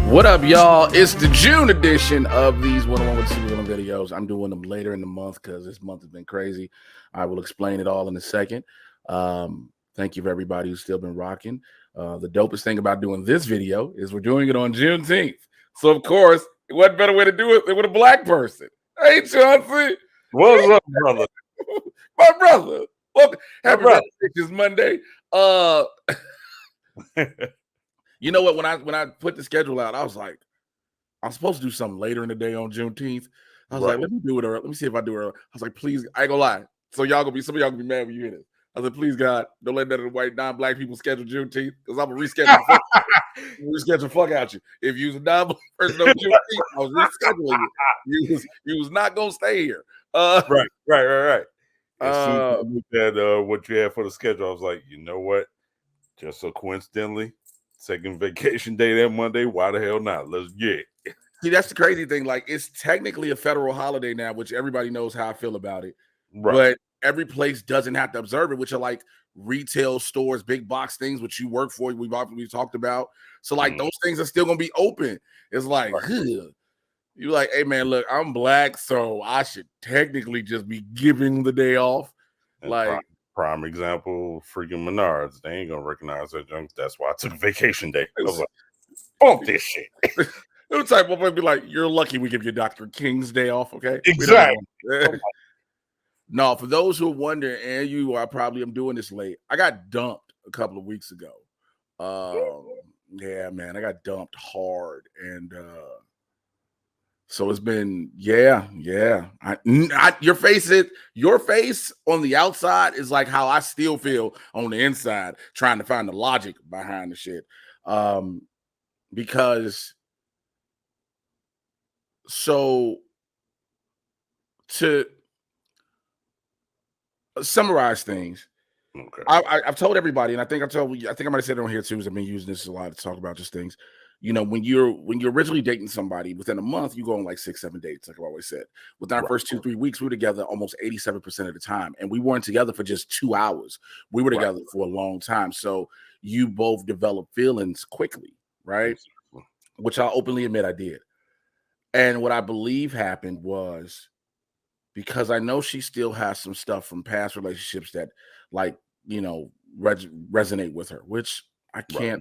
What up, y'all? It's the June edition of these one-on-one with Super Villain videos. I'm doing them later in the month because this month has been crazy. I will explain it all in a second. Thank you for everybody who's still been rocking. The dopest thing about doing this video is we're doing it on Juneteenth. So, of course, what better way to do it than with a black person? Hey, Chauncey. What's up, brother? My brother. Welcome. Happy birthday. It's Monday. You know what? When I put the schedule out, I was like, I'm supposed to do something later in the day on Juneteenth. I was like, let me do it. Let me see if I do it. I was like, please, I ain't gonna lie. So some of y'all gonna be mad when you hear this. I was like, please, God, don't let none of the white non-black people schedule Juneteenth because I'm gonna reschedule. Reschedule fuck out you. If you was a non-black person on Juneteenth, I was rescheduling you. You was not gonna stay here. Right. As soon as I looked at what you had for the schedule, I was like, you know what? Just so coincidentally, second vacation day that Monday. Why the hell not? Let's get it. See, that's the crazy thing. Like, it's technically a federal holiday now, which everybody knows how I feel about it. Right. But every place doesn't have to observe it, which are like retail stores, big box things, which you work for. We've talked about. So, like, those things are still gonna be open. It's like, you're like, hey man, look, I'm black, so I should technically just be giving the day off. And like prime example, freaking Menards. They ain't gonna recognize that junk. That's why I took vacation day. I was like, bump this shit. The type of be like, you're lucky we give you Dr. King's day off, okay? Exactly. No, for those who are wondering, and you, I probably am doing this late. I got dumped a couple of weeks ago. Yeah, man, I got dumped hard, and so it's been, yeah. Your face on the outside is like how I still feel on the inside, trying to find the logic behind the shit. Because so to summarize things, okay. I've told everybody, and I think I might have said it on here too, because I've been using this a lot to talk about just things. You know, when you're originally dating somebody, within a month, you go on like 6-7 dates, like I've always said. Within our first 2-3 weeks, we were together almost 87% of the time. And we weren't together for just 2 hours. We were together for a long time. So you both develop feelings quickly, right? Which I'll openly admit I did. And what I believe happened was, because I know she still has some stuff from past relationships that, like, you know, resonate with her, which I can't.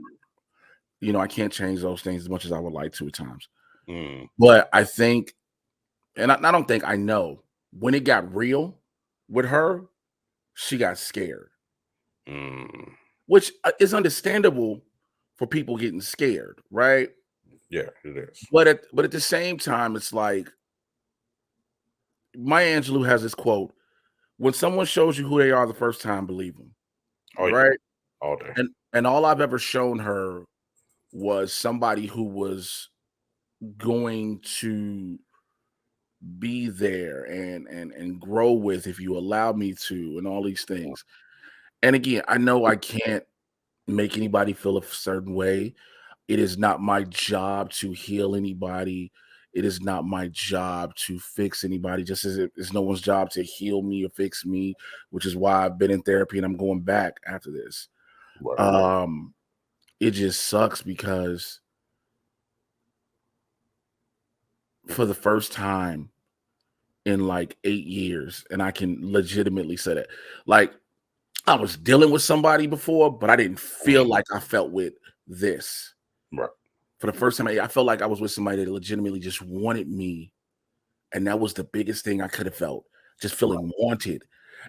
You know, I can't change those things as much as I would like to at times. But I think, and I don't think, I know, when it got real with her, she got scared. Which is understandable for people getting scared, right? Yeah, it is. But at the same time, it's like, Maya Angelou has this quote: when someone shows you who they are the first time, believe them. Right? All day. And all I've ever shown her was somebody who was going to be there and grow with, if you allow me to, and all these things. And again, I know I can't make anybody feel a certain way. It is not my job to heal anybody. It is not my job to fix anybody, just as it's no one's job to heal me or fix me, which is why I've been in therapy and I'm going back after this. It just sucks because for the first time in like 8 years, and I can legitimately say that, like, I was dealing with somebody before, but I didn't feel like I felt with this. Right. For the first time, I felt like I was with somebody that legitimately just wanted me. And that was the biggest thing I could have felt, just feeling wanted.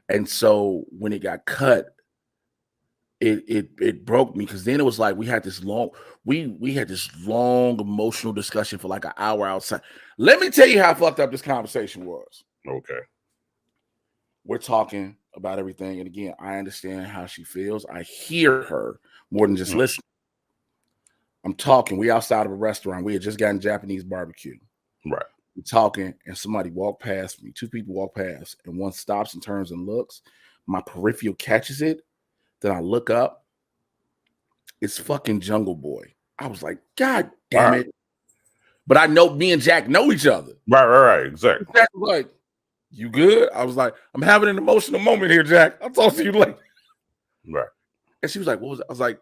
And so when it got cut, it broke me, because then it was like we had this long emotional discussion for like an hour outside. Let me tell you how fucked up this conversation was. Okay. We're talking about everything, and again, I understand how she feels. I hear her more than just listening. I'm talking. We outside of a restaurant. We had just gotten Japanese barbecue. Right. We're talking, and somebody walked past me. 2 people walk past, and one stops and turns and looks. My peripheral catches it. Then I look up. It's fucking Jungle Boy. I was like, God damn it. But I know me and Jack know each other. Right. Exactly. Jack was like, you good? I was like, I'm having an emotional moment here, Jack. I'll talk to you later. Right. And she was like, what was it? I was like,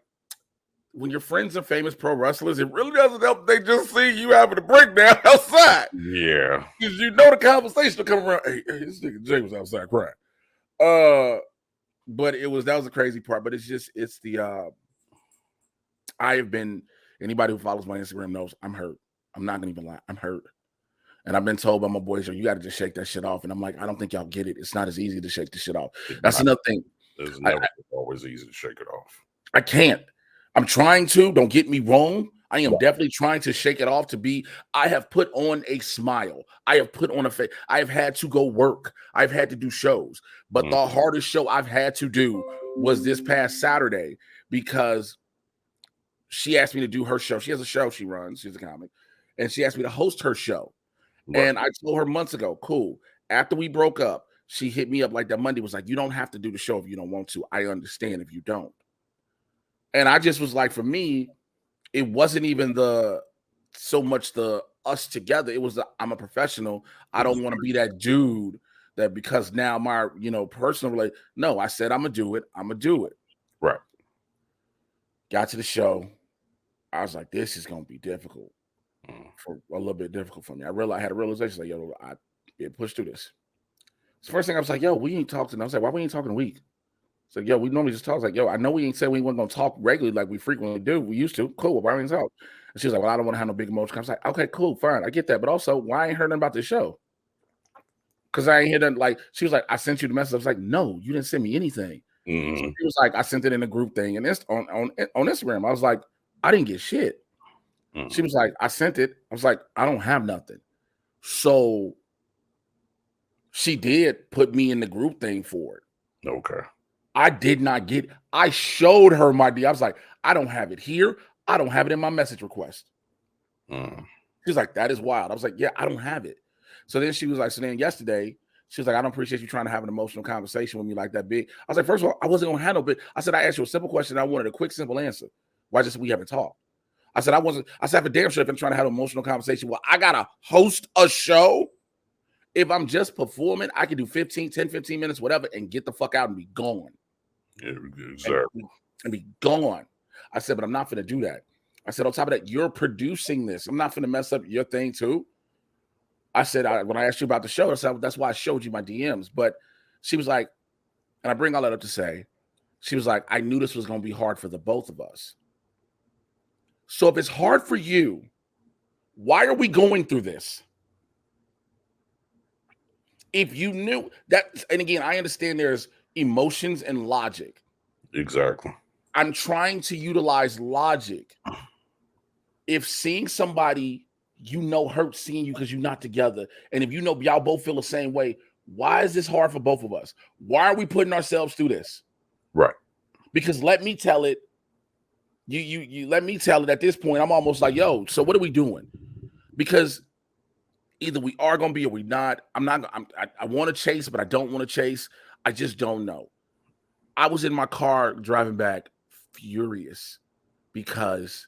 when your friends are famous pro wrestlers, it really doesn't help. They just see you having a breakdown outside. Yeah, because you know the conversation will come around. Hey, this nigga Jay was outside crying. But that was the crazy part. But it's the I have been, anybody who follows my Instagram knows I'm hurt. I'm not gonna even lie, I'm hurt. And I've been told by my boys, you got to just shake that shit off. And I'm like, I don't think y'all get it. It's not as easy to shake the shit off. That's another thing. It's never always easy to shake it off. I can't. I'm trying to. Don't get me wrong. I am definitely trying to shake it off I have put on a smile. I have put on a face. I have had to go work. I've had to do shows. But the hardest show I've had to do was this past Saturday because she asked me to do her show. She has a show she runs. She's a comic. And she asked me to host her show. Right. And I told her months ago, cool. After we broke up, she hit me up like that Monday, was like, you don't have to do the show if you don't want to. I understand if you don't. And I just was like, for me, it wasn't even so much the us together. It was I'm a professional. I don't want to be that dude that because now my, personal relationship. No, I said, I'm going to do it. I'm going to do it. Right. Got to the show. I was like, this is going to be difficult. For a little bit difficult for me. I had a realization like, yo, I pushed through this. So first thing I was like, yo, we ain't talking. I was like, why we ain't talking a week? So yo, we normally just talk. I was like, yo, I know we ain't said we weren't gonna talk regularly like we frequently do. We used to. Cool. Why we ain't talk? And she was like, well, I don't want to have no big emotion. I was like, okay, cool, fine, I get that. But also, why I ain't heard nothing about this show? Because I ain't hear nothing. Like she was like, I sent you the message. I was like, no, you didn't send me anything. So she was like, I sent it in a group thing and it's on Instagram. I was like, I didn't get shit. She was like, I sent it. I was like, I don't have nothing. So she did put me in the group thing for it. Okay. I did not get it. I showed her my deal. I was like, I don't have it here. I don't have it in my message request. She's like, that is wild. I was like, yeah, I don't have it. So then she was like, so then yesterday, she was like, I don't appreciate you trying to have an emotional conversation with me like that big. I was like, first of all, I wasn't going to handle it. I said, I asked you a simple question. I wanted a quick, simple answer. Why just we haven't talked? I said, I said, for damn sure if I'm trying to have an emotional conversation, well, I got to host a show. If I'm just performing, I can do 15 minutes, whatever, and get the fuck out and be gone. Yeah, exactly. And be gone. I said, but I'm not going to do that. I said, on top of that, you're producing this. I'm not going to mess up your thing too. I said, when I asked you about the show, I said, that's why I showed you my DMs. But she was like, and I bring all that up to say, she was like, I knew this was going to be hard for the both of us. So if it's hard for you, why are we going through this? If you knew that, and again, I understand there's emotions and logic. Exactly. I'm trying to utilize logic. If seeing somebody hurts seeing you because you're not together, and if y'all both feel the same way, why is this hard for both of us? Why are we putting ourselves through this? Right. Because let me tell it. You let me tell it at this point. I'm almost like, yo, so what are we doing? Because either we are going to be or we not. I want to chase, but I don't want to chase. I just don't know. I was in my car driving back furious because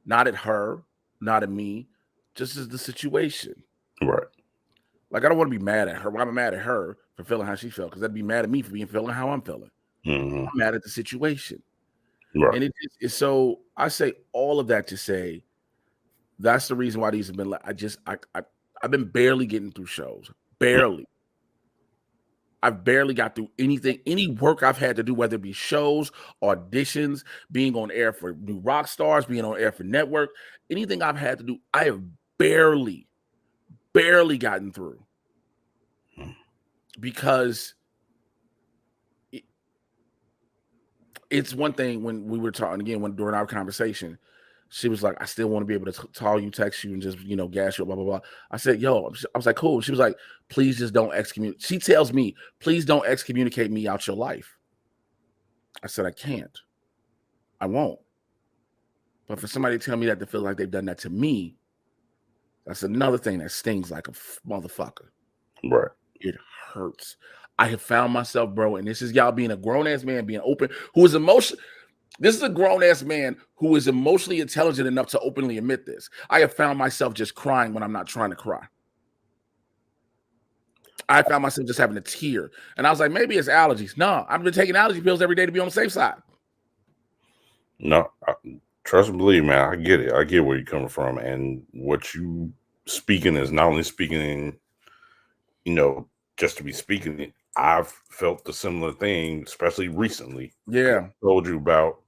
not at her, not at me, just as the situation. Right. Like, I don't want to be mad at her. Why am I mad at her for feeling how she felt? Because that'd be mad at me for feeling how I'm feeling. I'm mad at the situation. Right. And it's so I say all of that to say that's the reason why these have been. I've been barely getting through shows, barely. I've barely got through anything, any work I've had to do, whether it be shows, auditions, being on air for New Rock Stars, being on air for network, anything I've had to do, I have barely gotten through because. It's one thing when we were talking again during our conversation, she was like, I still want to be able to call you, text you, and just, gas you, blah, blah, blah. I said, yo, I was like, cool. She was like, please just don't excommunicate. She tells me, please don't excommunicate me out your life. I said, I can't. I won't. But for somebody to tell me that to feel like they've done that to me, that's another thing that stings like a motherfucker. Right. It hurts. I have found myself, bro, and this is y'all being a grown-ass man, being open, who is emotional. This is a grown-ass man who is emotionally intelligent enough to openly admit this. I have found myself just crying when I'm not trying to cry. I found myself just having a tear. And I was like, maybe it's allergies. No, I've been taking allergy pills every day to be on the safe side. No, Trust and believe, man. I get it. I get where you're coming from, and what you speaking is not only speaking, you know, just to be speaking it. I've felt the similar thing, especially recently. Yeah. I told you about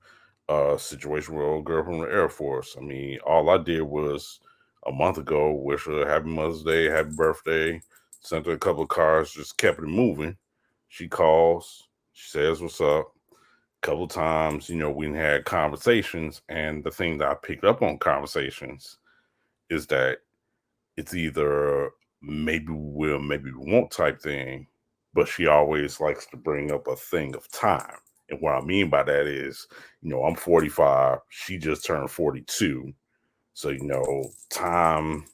a situation with an old girl from the Air Force. I mean, all I did was a month ago wish her happy Mother's Day, happy birthday, sent her a couple of cards, just kept it moving. She calls, she says what's up. Couple times, we had conversations, and the thing that I picked up on conversations is that it's either maybe we will, maybe we won't type thing, but she always likes to bring up a thing of time. And what I mean by that is, I'm 45, she just turned 42. So, time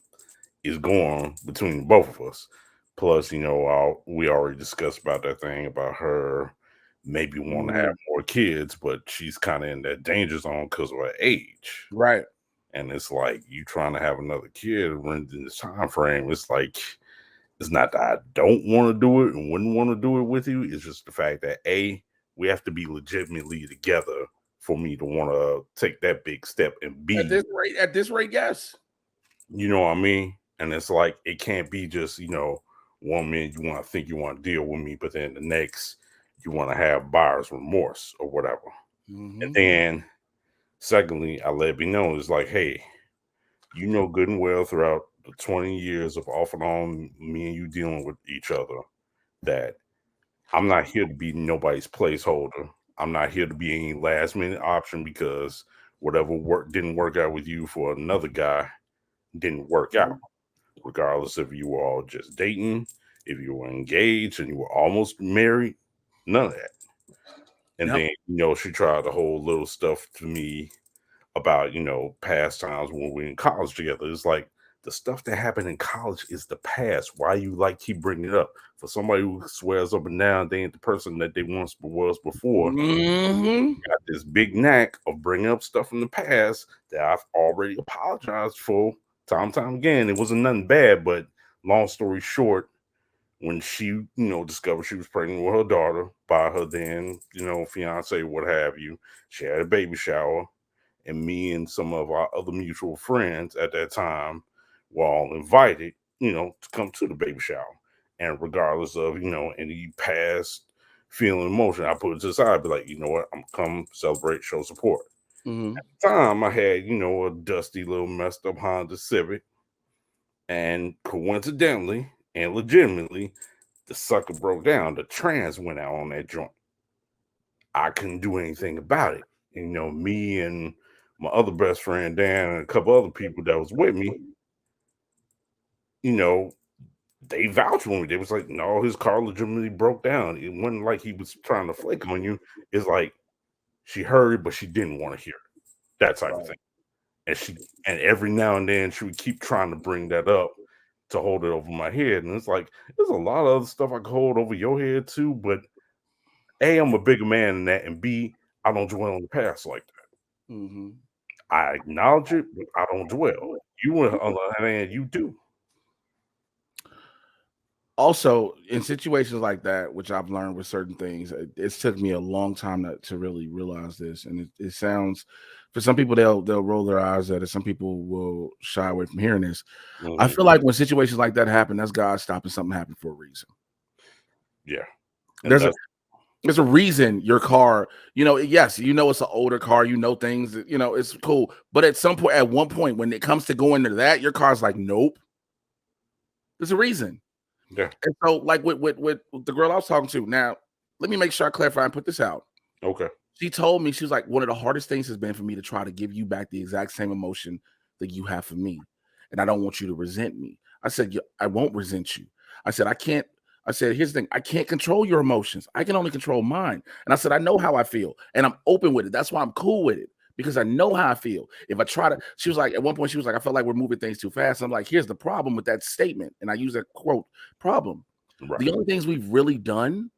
is going between both of us. Plus, we already discussed about that thing about her maybe want to have more kids, but she's kind of in that danger zone because of her age. Right. And it's like you trying to have another kid in this time frame. It's like it's not that I don't want to do it and wouldn't want to do it with you. It's just the fact that we have to be legitimately together for me to want to take that big step. And B, At this rate, yes. you know what I mean? And it's like it can't be just, 1 minute you want to think you want to deal with me, but then the next you want to have buyer's remorse or whatever. And then secondly, I let it be known it's like, hey, good and well throughout the 20 years of off and on me and you dealing with each other that I'm not here to be nobody's placeholder. I'm not here to be any last minute option because whatever didn't work out with you for another guy didn't work out. Regardless if you were all just dating, if you were engaged and you were almost married, none of that. And then, she tried the whole little stuff to me about, past times when we were in college together. It's like the stuff that happened in college is the past. Why you keep bringing it up? For somebody who swears up and down they ain't the person that they once was before, got this big knack of bringing up stuff from the past that I've already apologized for time again. It wasn't nothing bad, but long story short, when she, discovered she was pregnant with her daughter by her then, fiance, what have you, she had a baby shower, and me and some of our other mutual friends at that time were all invited, to come to the baby shower. And regardless of, any past feeling emotion, I put it to the side, be like, you know what, I'm come celebrate, show support. At the time, I had, a dusty little messed up Honda Civic, and coincidentally and legitimately, the sucker broke down. The trans went out on that joint. I couldn't do anything about it. Me and my other best friend Dan and a couple other people that was with me, they vouched for me. They was like, no, his car legitimately broke down. It wasn't like he was trying to flake on you. It's like she heard it, but she didn't want to hear it. That type of thing. And every now and then she would keep trying to bring that up to hold it over my head. And it's like, there's a lot of other stuff I could hold over your head too, but A, I'm a bigger man than that, and B, I don't dwell on the past like that. I acknowledge it, but I don't dwell. You, on the other hand, you do. Also, in situations like that, which I've learned with certain things, it took me a long time to really realize this. And it sounds, for some people, they'll roll their eyes at it. Some people will shy away from hearing this. I feel like when situations like that happen, that's God stopping something happen for a reason. Yeah. There's a reason your car, yes, it's an older car, things, it's cool. But at one point, when it comes to going to that, your car's like, nope. There's a reason. Yeah. And so, like with the girl I was talking to, now let me make sure I clarify and put this out. Okay. She told me, she was like, one of the hardest things has been for me to try to give you back the exact same emotion that you have for me. And I don't want you to resent me. I said, I won't resent you. I said, here's the thing. I can't control your emotions. I can only control mine. And I said, I know how I feel. And I'm open with it. That's why I'm cool with it. Because I know how I feel. If I try to, she was like, at one point, she was like, I felt like we're moving things too fast. I'm like, here's the problem with that statement. And I use that quote, problem. Right. The only things we've really done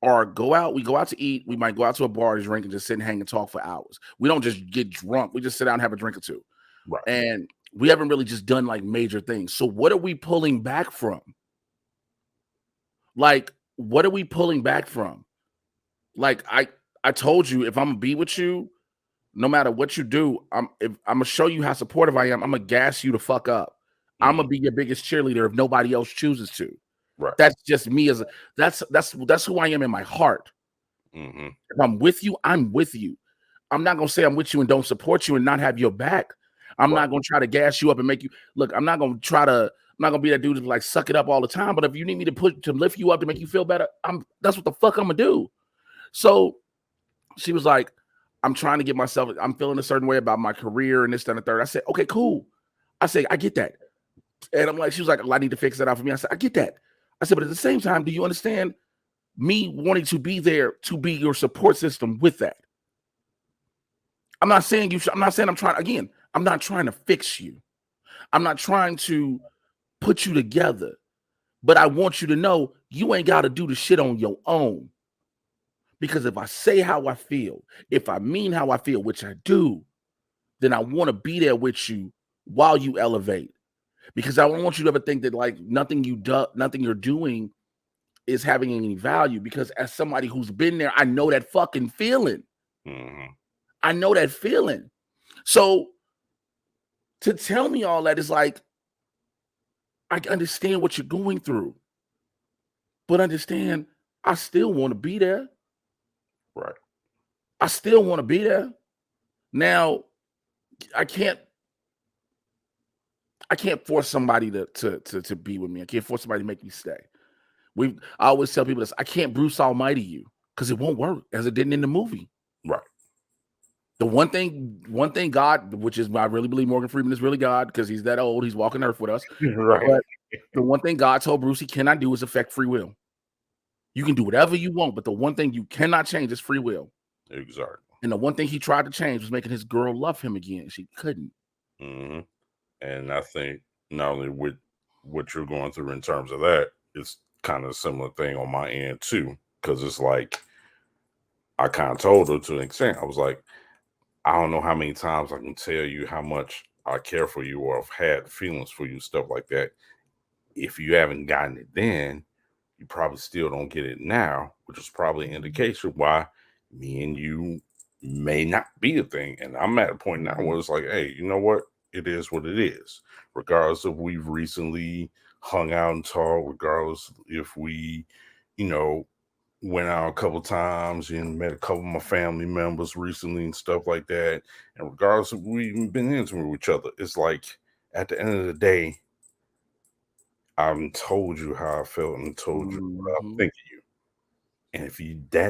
are we go out to eat. We might go out to a bar to drink and just sit and hang and talk for hours. We don't just get drunk. We just sit down and have a drink or two. Right. And we haven't really just done like major things. So what are we pulling back from? Like, what are we pulling back from? Like, I told you, if I'm gonna be with you, no matter what you do, I'm gonna show you how supportive I am. I'm gonna gas you the fuck up. I'm gonna be your biggest cheerleader if nobody else chooses to. Right. That's just me that's who I am in my heart. If I'm with you, I'm with you. I'm not gonna say I'm with you and don't support you and not have your back. I'm not gonna try to gas you up and make you look. I'm not gonna be that dude to like suck it up all the time. But if you need me to lift you up to make you feel better, that's what the fuck I'm gonna do. So she was like, I'm trying to get myself, I'm feeling a certain way about my career and this, that, and the third. I said, okay, cool. I said, I get that. And I'm like, she was like, well, I need to fix that out for me. I said, I get that. I said, but at the same time, do you understand me wanting to be there to be your support system with that? I'm not saying I'm not saying I'm not trying to fix you. I'm not trying to put you together, but I want you to know you ain't got to do the shit on your own. Because if I say how I feel, if I mean how I feel, which I do, then I want to be there with you while you elevate. Because I don't want you to ever think that like nothing you're doing is having any value. Because as somebody who's been there, I know that fucking feeling. I know that feeling. So to tell me all that is like, I understand what you're going through, but understand I still want to be there. Right. I still want to be there. Now, I can't force somebody to be with me. I can't force somebody to make me stay. I always tell people this: I can't Bruce Almighty you because it won't work as it didn't in the movie. Right. The one thing God, which is I really believe Morgan Freeman is really God because he's that old, he's walking earth with us. Right. But the one thing God told Bruce he cannot do is affect free will. You can do whatever you want, but the one thing you cannot change is free will. Exactly. And the one thing he tried to change was making his girl love him again. She couldn't. And I think not only with what you're going through in terms of that, it's kind of a similar thing on my end too. Because it's like I kind of told her to an extent. I was like, I don't know how many times I can tell you how much I care for you or have had feelings for you, stuff like that. If you haven't gotten it then, you probably still don't get it now, which is probably an indication why me and you may not be a thing. And I'm at a point now where it's like, hey, you know what? It is what it is. Regardless if we've recently hung out and talked, regardless if we, went out a couple times and met a couple of my family members recently and stuff like that. And regardless if we've even been intimate with each other, it's like at the end of the day, I've told you how I felt and told you what I'm thinking you. And if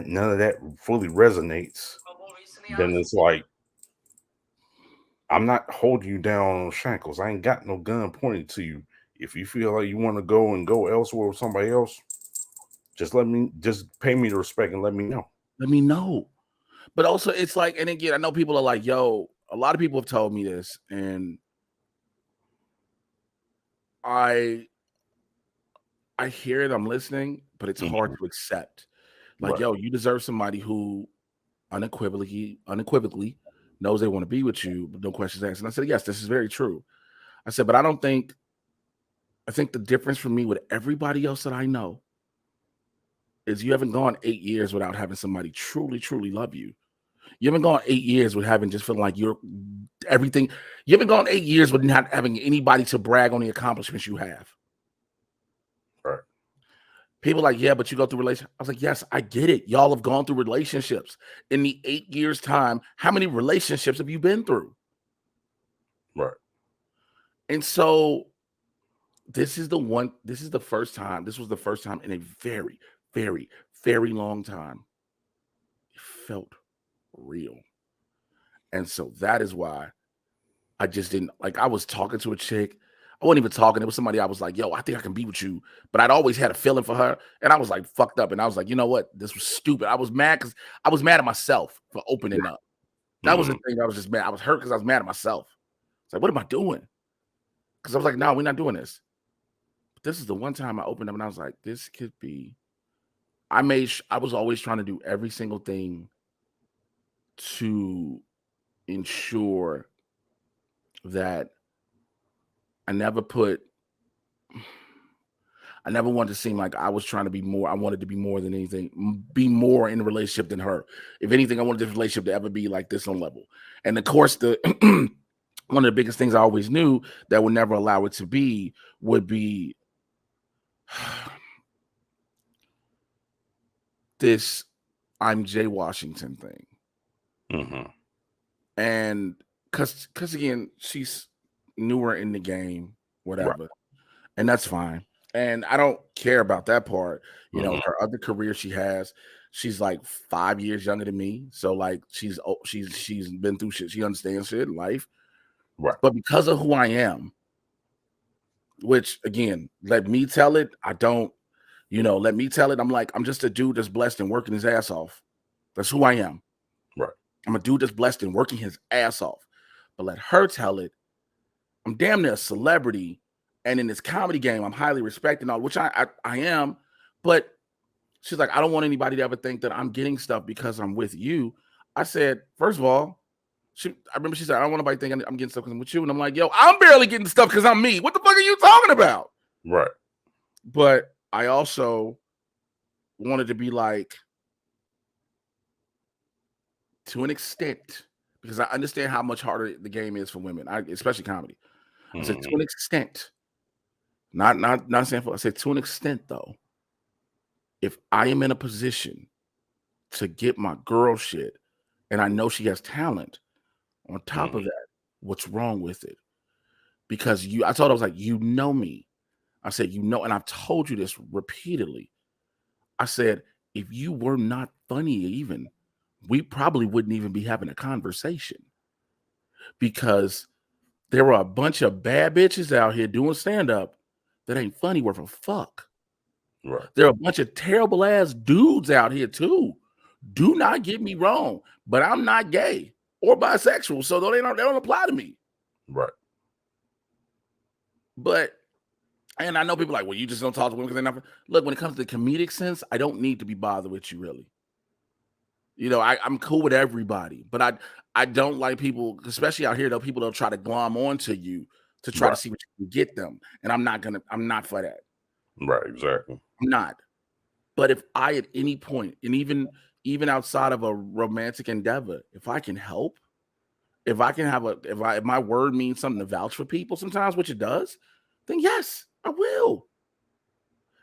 none of that fully resonates, then it's like I'm not holding you down on shackles. I ain't got no gun pointed to you. If you feel like you want to go elsewhere with somebody else, just pay me the respect and let me know. Let me know. But also it's like, and again, I know people are like, yo, a lot of people have told me this, and I hear it, I'm listening, but it's hard to accept. Like, Right. yo, you deserve somebody who unequivocally knows they want to be with you, but no questions asked. And I said, yes, this is very true. I said, but I think the difference for me with everybody else that I know is you haven't gone 8 years without having somebody truly, truly love you. You haven't gone 8 years with just feeling like you're everything. You haven't gone 8 years with not having anybody to brag on the accomplishments you have. Right. People like, yeah, but you go through relationships. I was like, yes, I get it. Y'all have gone through relationships. In the 8 years' time, how many relationships have you been through? Right. And so this was the first time in a very, very, very long time it felt real. And so that is why I just didn't like. I was talking to a chick. I wasn't even talking. It was somebody I was like, yo, I think I can be with you. But I'd always had a feeling for her. And I was like fucked up. And I was like, you know what? This was stupid. I was mad because I was mad at myself for opening up. That was the thing. I was just mad. I was hurt because I was mad at myself. It's like, what am I doing? Because I was like, no, we're not doing this. But this is the one time I opened up and I was like, this could be. I was always trying to do every single thing to ensure that I never put I never wanted to seem like I was trying to be more. I wanted to be more than anything, be more in a relationship than her. If anything, I wanted this relationship to ever be like this on level. And of course, the one of the biggest things I always knew that would never allow it to be would be this I'm Jay Washington thing. Mm-hmm. And because again, she's newer in the game, whatever. Right. And that's fine. And I don't care about that part. You know, Mm-hmm. her other career she has, she's like 5 years younger than me. So like she's been through shit. She understands shit in life. Right. But because of who I am, which again, let me tell it, I don't, let me tell it. I'm just a dude that's blessed and working his ass off. That's who I am. Right. I'm a dude that's blessed and working his ass off. But let her tell it, I'm damn near a celebrity. And in this comedy game, I'm highly respected and all, which I am. But she's like, I don't want anybody to ever think that I'm getting stuff because I'm with you. I said, first of all, I remember she said, I don't want nobody thinking I'm getting stuff because I'm with you. And I'm like, yo, I'm barely getting stuff because I'm me. What the fuck are you talking about? Right. But I also wanted to be like, to an extent, because I understand how much harder the game is for women, especially comedy. I said, to an extent, not saying for, I said, to an extent, though, if I am in a position to get my girl shit and I know she has talent, on top of that, what's wrong with it? Because I told her, I was like, you know me. I said, and I've told you this repeatedly. I said, if you were not funny even, we probably wouldn't even be having a conversation, because there are a bunch of bad bitches out here doing stand-up that ain't funny worth a fuck. Right. There are a bunch of terrible ass dudes out here too. Do not get me wrong, but I'm not gay or bisexual, so they don't apply to me. Right. But, and I know people are like, well, you just don't talk to women because they're not. Look, when it comes to the comedic sense, I don't need to be bothered with you, really. I'm cool with everybody, but I don't like people, especially out here, though, people that'll try to glom onto you to try to see what you can get them. And I'm not for that. Right, exactly. I'm not. But if I at any point, and even outside of a romantic endeavor, if I can help, if my word means something to vouch for people sometimes, which it does, then yes, I will.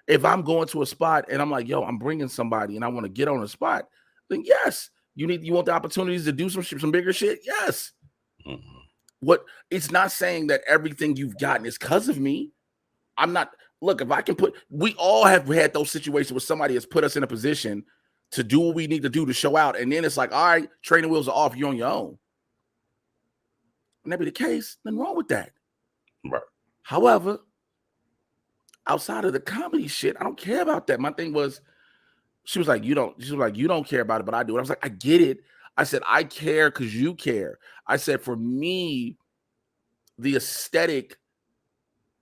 If I'm going to a spot and I'm like, yo, I'm bringing somebody and I want to get on a spot, then yes, you want the opportunities to do some bigger shit. Yes. What it's not saying that everything you've gotten is because of me. I'm not. Look, if I can we all have had those situations where somebody has put us in a position to do what we need to do to show out. And then it's like, all right, training wheels are off. You're on your own. And that be the case, nothing wrong with that. Right. However, outside of the comedy shit, I don't care about that. My thing was, she was like, you don't care about it, but I do. And I was like, I get it. I said, I care because you care. I said, for me, the aesthetic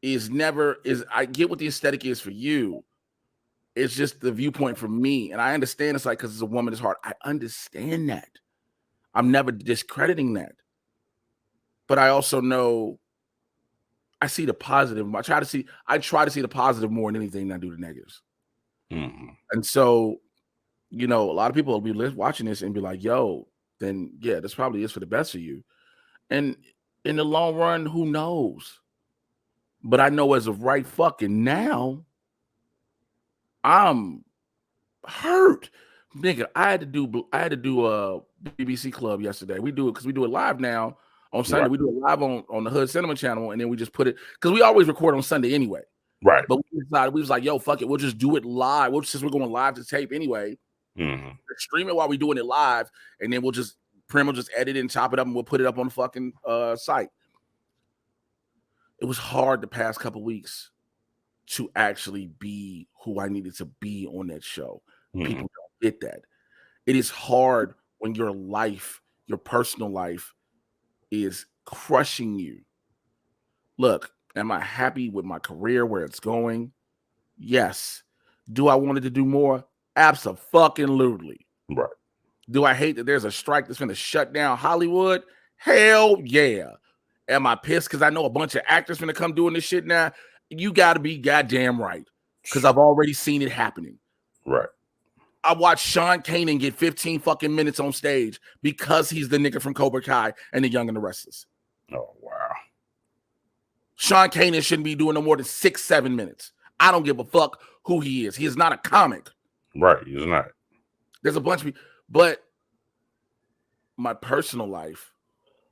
I get what the aesthetic is for you. It's just the viewpoint for me. And I understand it's like, because it's a woman, it's hard. I understand that. I'm never discrediting that. But I also know I see the positive. I try to see the positive more than anything than I do the negatives. And so, a lot of people will be watching this and be like, yo, then yeah, this probably is for the best of you. And in the long run, who knows? But I know as of right fucking now, I'm hurt. Nigga, I had to do a BBC Club yesterday. We do it because we do it live now on Sunday. Right. We do it live on the Hood Cinema channel, and then we just put it, because we always record on Sunday anyway. Right. But we was like, yo, fuck it. We'll just do it live. Since we're going live to tape anyway, stream it while we're doing it live, and then Prim will just edit it and chop it up, and we'll put it up on the fucking site. It was hard the past couple weeks to actually be who I needed to be on that show. People don't get that. It is hard when your life, your personal life, is crushing you. Look, am I happy with my career, where it's going? Yes. Do I want it to do more? Absolutely. Right. Do I hate that there's a strike that's going to shut down Hollywood? Hell yeah. Am I pissed because I know a bunch of actors going to come doing this shit now? You got to be goddamn right. because I've already seen it happening. Right. I watched Sean Kanan get 15 fucking minutes on stage because he's the nigga from Cobra Kai and The Young and the Restless. Oh, wow. Sean Kanan shouldn't be doing no more than 6-7 minutes. I don't give a fuck who he is. He is not a comic. Right, he's not. There's a bunch of people, but my personal life,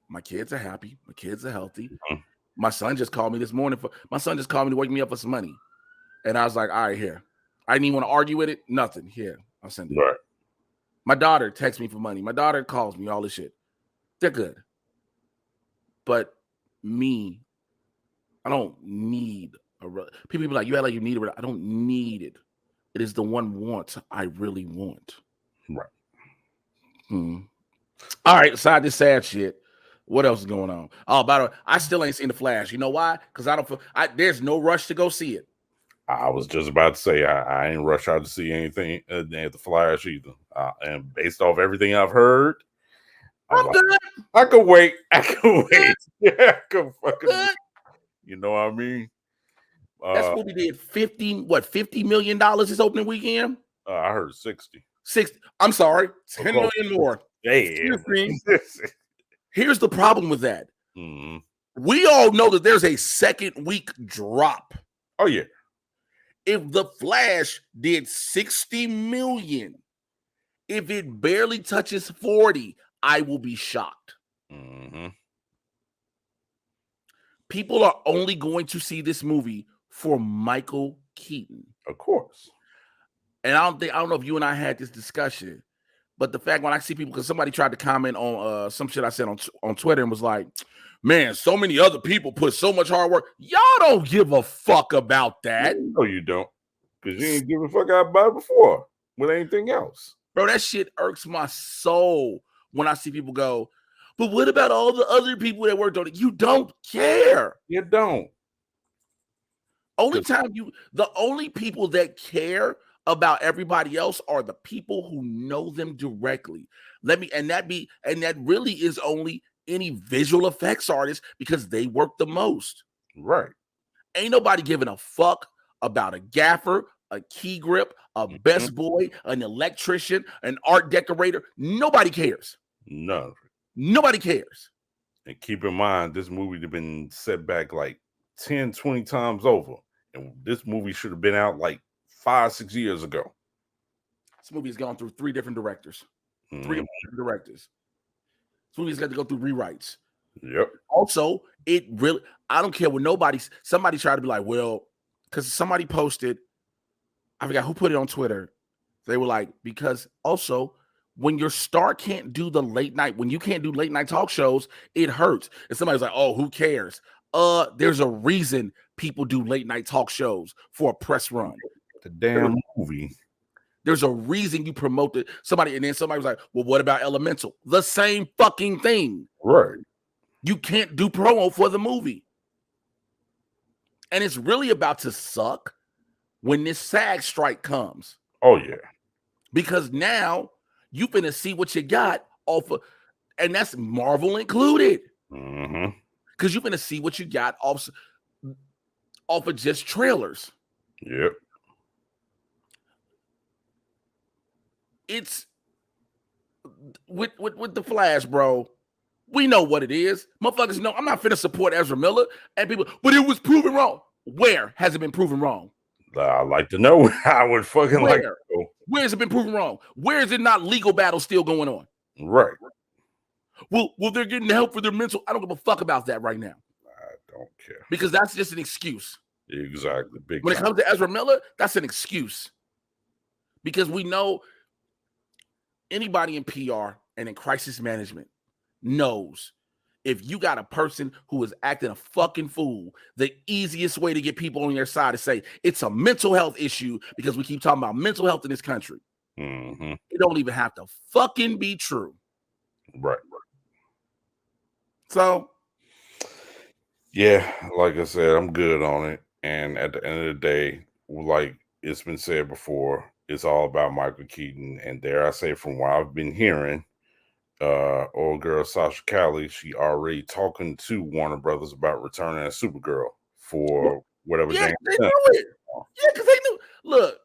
my kids are happy. My kids are healthy. Mm-hmm. My son just called me this morning. To wake me up for some money. And I was like, all right, here. I didn't even want to argue with it. Nothing. Here, I'll send it. Right. My daughter texts me for money. My daughter calls me, all this shit. They're good. But me, I don't need people be like, you act like you need it. I don't need it. It is the one want I really want. Right. All right, aside this sad shit, what else is going on? Oh, by the way, I still ain't seen The Flash. You know why? Because there's no rush to go see it. I was just about to say I ain't rush out to see anything at The Flash either. And based off everything I've heard, I'm good. I could wait. Yeah, I could fucking wait. You know what I mean? That movie did $50 million this opening weekend? I heard 60. 60. I'm sorry, 10 million more. Damn. Here's the problem with that. Mm-hmm. We all know that there's a second week drop. Oh, yeah. If The Flash did 60 million, if it barely touches 40, I will be shocked. Mm-hmm. People are only going to see this movie for Michael Keaton. Of course. And I don't know if you and I had this discussion, but the fact when I see people, because somebody tried to comment on some shit I said on Twitter and was like, man, so many other people put so much hard work. Y'all don't give a fuck about that. No, you don't. Because you ain't give a fuck about it before with anything else. Bro, that shit irks my soul when I see people go, but what about all the other people that worked on it? You don't care. You don't. The only people that care about everybody else are the people who know them directly. That really is only any visual effects artist because they work the most. Right. Ain't nobody giving a fuck about a gaffer, a key grip, a best boy, an electrician, an art decorator. Nobody cares. No. Nobody cares. And keep in mind, this movie has been set back like 10, 20 times over. And this movie should have been out like 5-6 years ago. This movie has gone through 3 different directors. 3 different directors. This movie's got to go through rewrites. Yep. Also, I don't care what somebody tried to be like, well, because somebody posted, I forgot who put it on Twitter. They were like, because also when your star can't do the late night, when you can't do late night talk shows, it hurts. And somebody's like, oh, who cares? There's a reason people do late night talk shows for a press run. The damn movie. There's a reason you promote it. And then somebody was like, well, what about Elemental? The same fucking thing. Right. You can't do promo for the movie. And it's really about to suck when this SAG strike comes. Oh, yeah. Because now you finna see what you got off of, and that's Marvel included. Mm-hmm. Because you're finna see what you got off of just trailers. Yep. It's with the Flash, bro. We know what it is. Motherfuckers know I'm not finna support Ezra Miller and people, but it was proven wrong. Where has it been proven wrong? I'd like to know. I would fucking like to know. Where has it been proven wrong? Where is it not legal battle still going on? Right. Well, they're getting help for their mental. I don't give a fuck about that right now. I don't care. Because that's just an excuse. Exactly. When it comes to Ezra Miller, that's an excuse. Because we know anybody in PR and in crisis management knows if you got a person who is acting a fucking fool, the easiest way to get people on your side is say it's a mental health issue because we keep talking about mental health in this country. Mm-hmm. It don't even have to fucking be true. Right. So, yeah, like I said, I'm good on it. And at the end of the day, like it's been said before, it's all about Michael Keaton. And dare I say, from what I've been hearing, old girl Sasha Calle, she already talking to Warner Brothers about returning as Supergirl for whatever. Yeah, they do it. Yeah, because they knew. Look,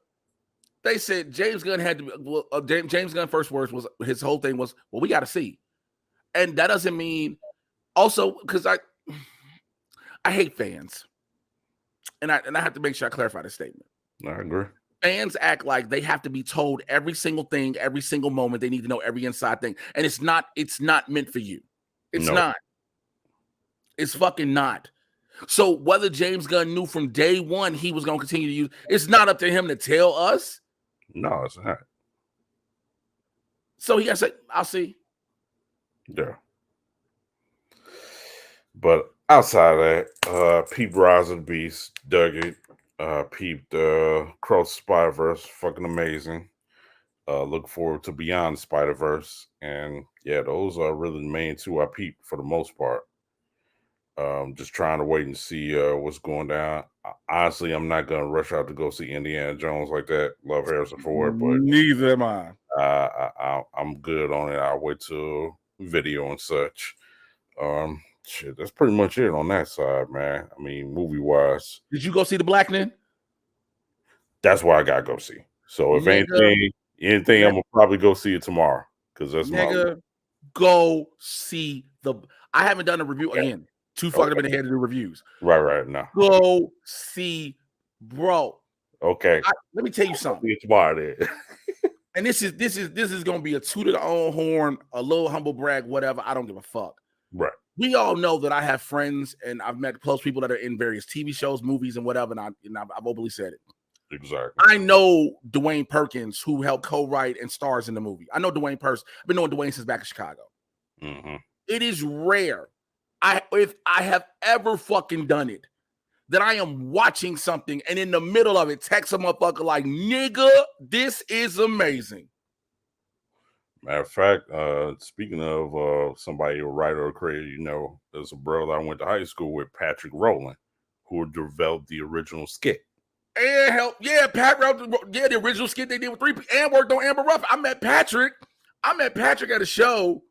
they said James Gunn had to. Well, James Gunn first words was his whole thing was, well, we got to see, and that doesn't mean also because I hate fans, and I have to make sure I clarify the statement. I agree. Fans act like they have to be told every single thing, every single moment. They need to know every inside thing, and it's not meant for you. It's not. It's fucking not. So whether James Gunn knew from day one he was going to continue to use, it's not up to him to tell us. No, it's not. So he got to say, I'll see. Yeah. But outside of that, peep Rise of the Beast, dug it. Peeped Cross Spider-Verse, fucking amazing. Look forward to Beyond Spider-Verse. And yeah, those are really the main two I peeped for the most part. Just trying to wait and see what's going down. Honestly, I'm not gonna rush out to go see Indiana Jones like that. Love Harrison Ford, but neither am I. I'm good on it. I'll wait till video and such. Shit, that's pretty much it on that side, man. I mean, movie wise. Did you go see The Blackening? That's why I gotta go see. So if anything, I'm gonna probably go see it tomorrow because that's go see the. I haven't done a review again. Too fucking up in the head to do reviews. Right now. Go see, bro. Okay. Let me tell you something. See it tomorrow then. And this is gonna be a toot of the own horn, a little humble brag, whatever. I don't give a fuck. Right. We all know that I have friends and I've met close people that are in various TV shows, movies, and whatever. And I've openly said it. Exactly. I know Dwayne Perkins, who helped co-write and stars in the movie. I know Dwayne Perkins. I've been knowing Dwayne since back in Chicago. Mm-hmm. It is rare, if I have ever fucking done it, that I am watching something and in the middle of it, text a motherfucker like, nigga, this is amazing. Matter of fact, speaking of somebody, a writer or creator, there's a brother I went to high school with, Patrick Rowland, who developed the original skit. And the original skit they did with 3 and worked on Amber Ruff. I met Patrick at a show.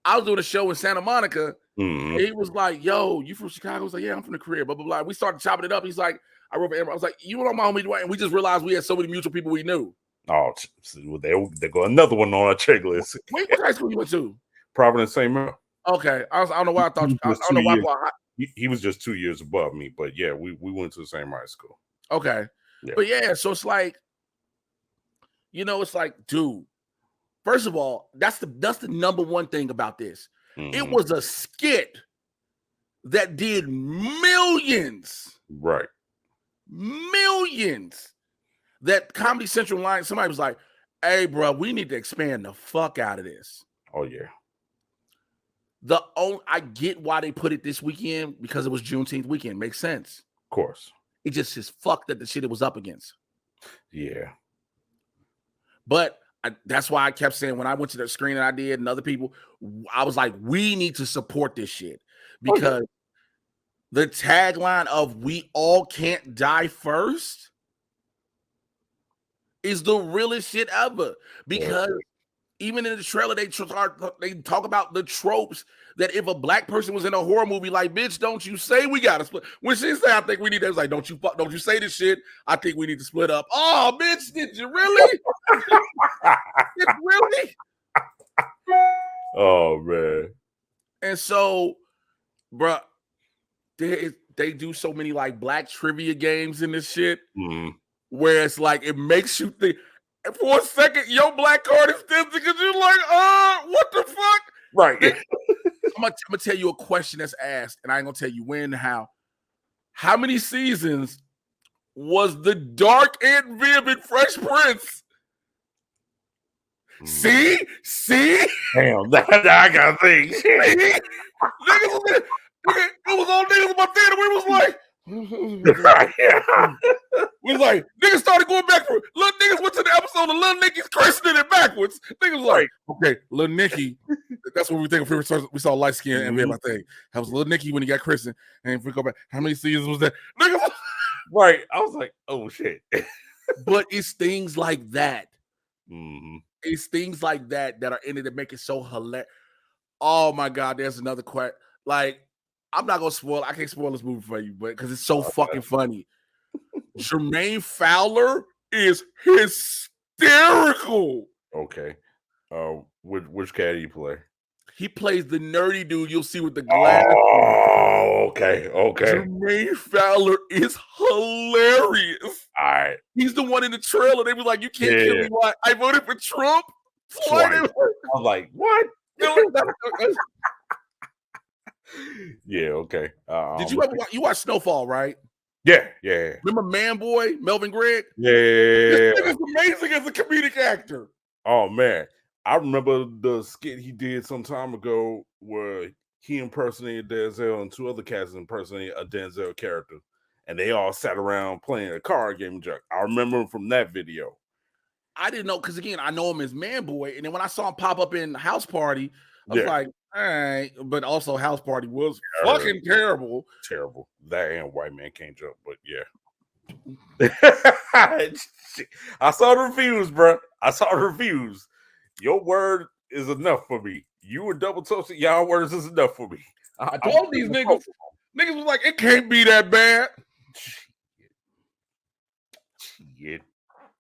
I was doing a show in Santa Monica. Mm-hmm. He was like, yo, you from Chicago? I was like, yeah, I'm from the career, blah, blah, blah. We started chopping it up. He's like, I wrote for Amber. I was like, you know my homie Dwayne? And we just realized we had so many mutual people we knew. Oh, they got another one on our checklist. Wait, what high school you went to? Providence St. Mel. Okay. I don't know why I thought I don't know why. He was just 2 years above me, but yeah, we went to the same high school. Okay. Yeah. But yeah, so it's like, it's like, dude, first of all, that's the number one thing about this. Mm-hmm. It was a skit that did millions. Right. Millions. That Comedy Central line, somebody was like, hey, bro, we need to expand the fuck out of this. Oh, yeah. I get why they put it this weekend because it was Juneteenth weekend. Makes sense. Of course. It just is fucked that the shit it was up against. Yeah. But that's why I kept saying when I went to the screening I did and other people, I was like, we need to support this shit because the tagline of "We all can't die first" is the realest shit ever. Because even in the trailer, they talk about the tropes that if a black person was in a horror movie, like, bitch, don't you say we gotta split. When she said, I think we need that, it's like, don't you say this shit. I think we need to split up. Oh, bitch, did you really? Really? Oh, man. And so, bruh, they do so many like black trivia games in this shit where it's like it makes you think. And for a second, your black card is empty because you're like, what the fuck? Right. I'm gonna tell you a question that's asked, and I ain't gonna tell you when and how. How many seasons was the dark and vivid Fresh Prince? See? Damn, I gotta think. It was all niggas in my theater where it was like, we was like, niggas started going back for little niggas went to the episode of Lil Nicky's christening it backwards. Niggas was like, okay, Lil Nicky, that's what we think of. We saw light skin and I think that was Lil Nicky when he got christened. And if we go back, how many seasons was that? Niggas, right. I was like, oh shit. But it's things like that. Mm-hmm. It's things like that are in it that make it so hilarious. Oh my God, there's another question. Like, I'm not gonna spoil. I can't spoil this movie for you, but because it's so fucking funny. Jermaine Fowler is hysterical. Okay. Which cat do you play? He plays the nerdy dude you'll see with the glasses. Oh, okay. Jermaine Fowler is hilarious. All right. He's the one in the trailer. They were like, "You can't kill me. Why? I voted for Trump." Twice. I was like, "What?" Yeah. Okay. Did you ever watch Snowfall? Right? Yeah. Remember Man Boy, Melvin Gregg? Yeah. This nigga's amazing as a comedic actor. Oh man, I remember the skit he did some time ago where he impersonated Denzel and 2 other cats impersonated a Denzel character, and they all sat around playing a card game. I remember him from that video. I didn't know because again, I know him as Man Boy, and then when I saw him pop up in House Party, I was like, all right, but also House Party was fucking terrible. Terrible. That and White Man Can't Jump, but yeah. I saw the reviews, bro. I saw the reviews. Your word is enough for me. You and Double Toasted, y'all words is enough for me. I told these niggas was like, it can't be that bad. Shit.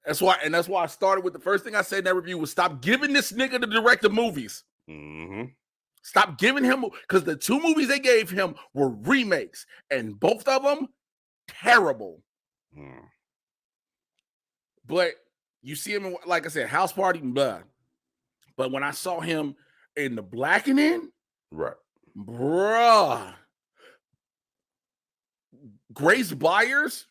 That's why I started with the first thing I said in that review was stop giving this nigga to direct the movies. Mm-hmm. Stop giving him, because the 2 movies they gave him were remakes, and both of them terrible. But you see him in, like I said, House Party, blah. But when I saw him in The Blackening, right, bruh, Grace Byers,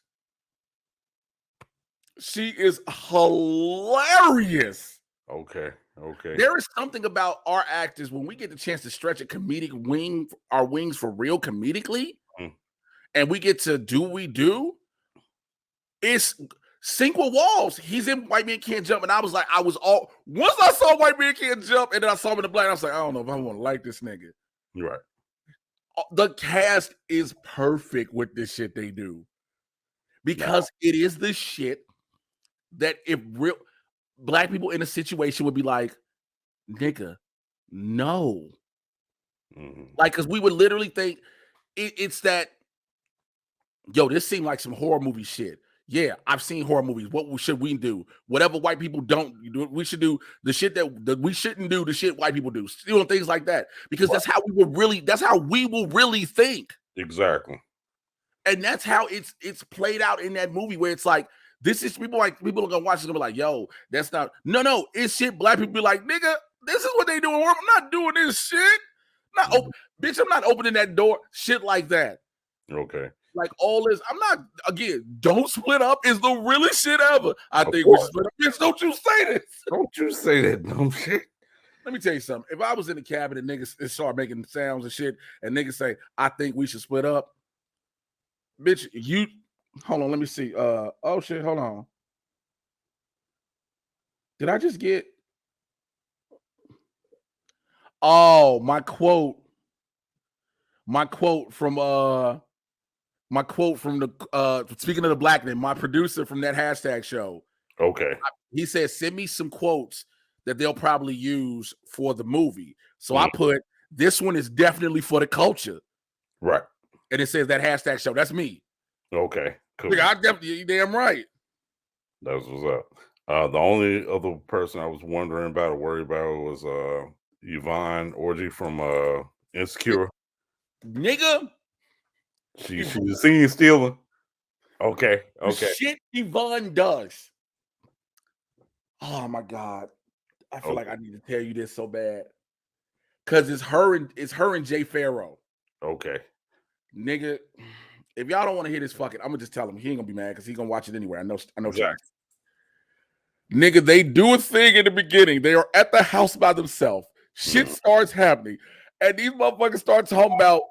she is hilarious. Okay. There is something about our actors when we get the chance to stretch a comedic our wings for real comedically, and we get to do what we do. It's Sync with Walls. He's in White Man Can't Jump, and once I saw White Man Can't Jump, and then I saw him in The Black, I was like, I don't know if I want to like this nigga. You're right. The cast is perfect with this shit they do, because it is the shit that if real Black people in a situation would be like, nigga, no. Like, because we would literally think it's that, yo, this seemed like some horror movie shit. Yeah, I've seen horror movies. What should we do? Whatever white people don't do, we should do the shit that we shouldn't do, the shit white people do. Doing things like that. Because that's how we will really think. Exactly. And that's how it's played out in that movie, where it's like, this is people are gonna watch it and be like, yo, that's not no, it's shit Black people be like, nigga, this is what they doing. I'm not doing this shit. Bitch, I'm not opening that door. Shit like that. Okay. Like all this, don't split up is the realest shit ever. I think we should split up. Bitch, don't you say this. Don't you say that dumb shit. Let me tell you something. If I was in the cabin and niggas start making sounds and shit, and niggas say, I think we should split up, bitch, hold on, let me see. Oh shit, hold on. Did I just get? Oh, my quote from the speaking of The Blackening, my producer from that hashtag show. Okay. He said, send me some quotes that they'll probably use for the movie. So I put, this one is definitely for the culture. Right. And it says that hashtag show. That's me. Okay. Cool. I definitely, you damn right. That's what's up. The only other person I was wondering about or worried about was Yvonne Orji from Insecure. Nigga. She's a scene stealer. Okay. Shit Yvonne does. Oh my God. I feel like I need to tell you this so bad. Cause it's her and Jay Farrow. Okay. Nigga, if y'all don't want to hear this, fuck it. I'm gonna just tell him. He ain't gonna be mad because he's gonna watch it anyway. I know exactly. Nigga, they do a thing in the beginning. They are at the house by themselves. Shit starts happening. And these motherfuckers start talking about,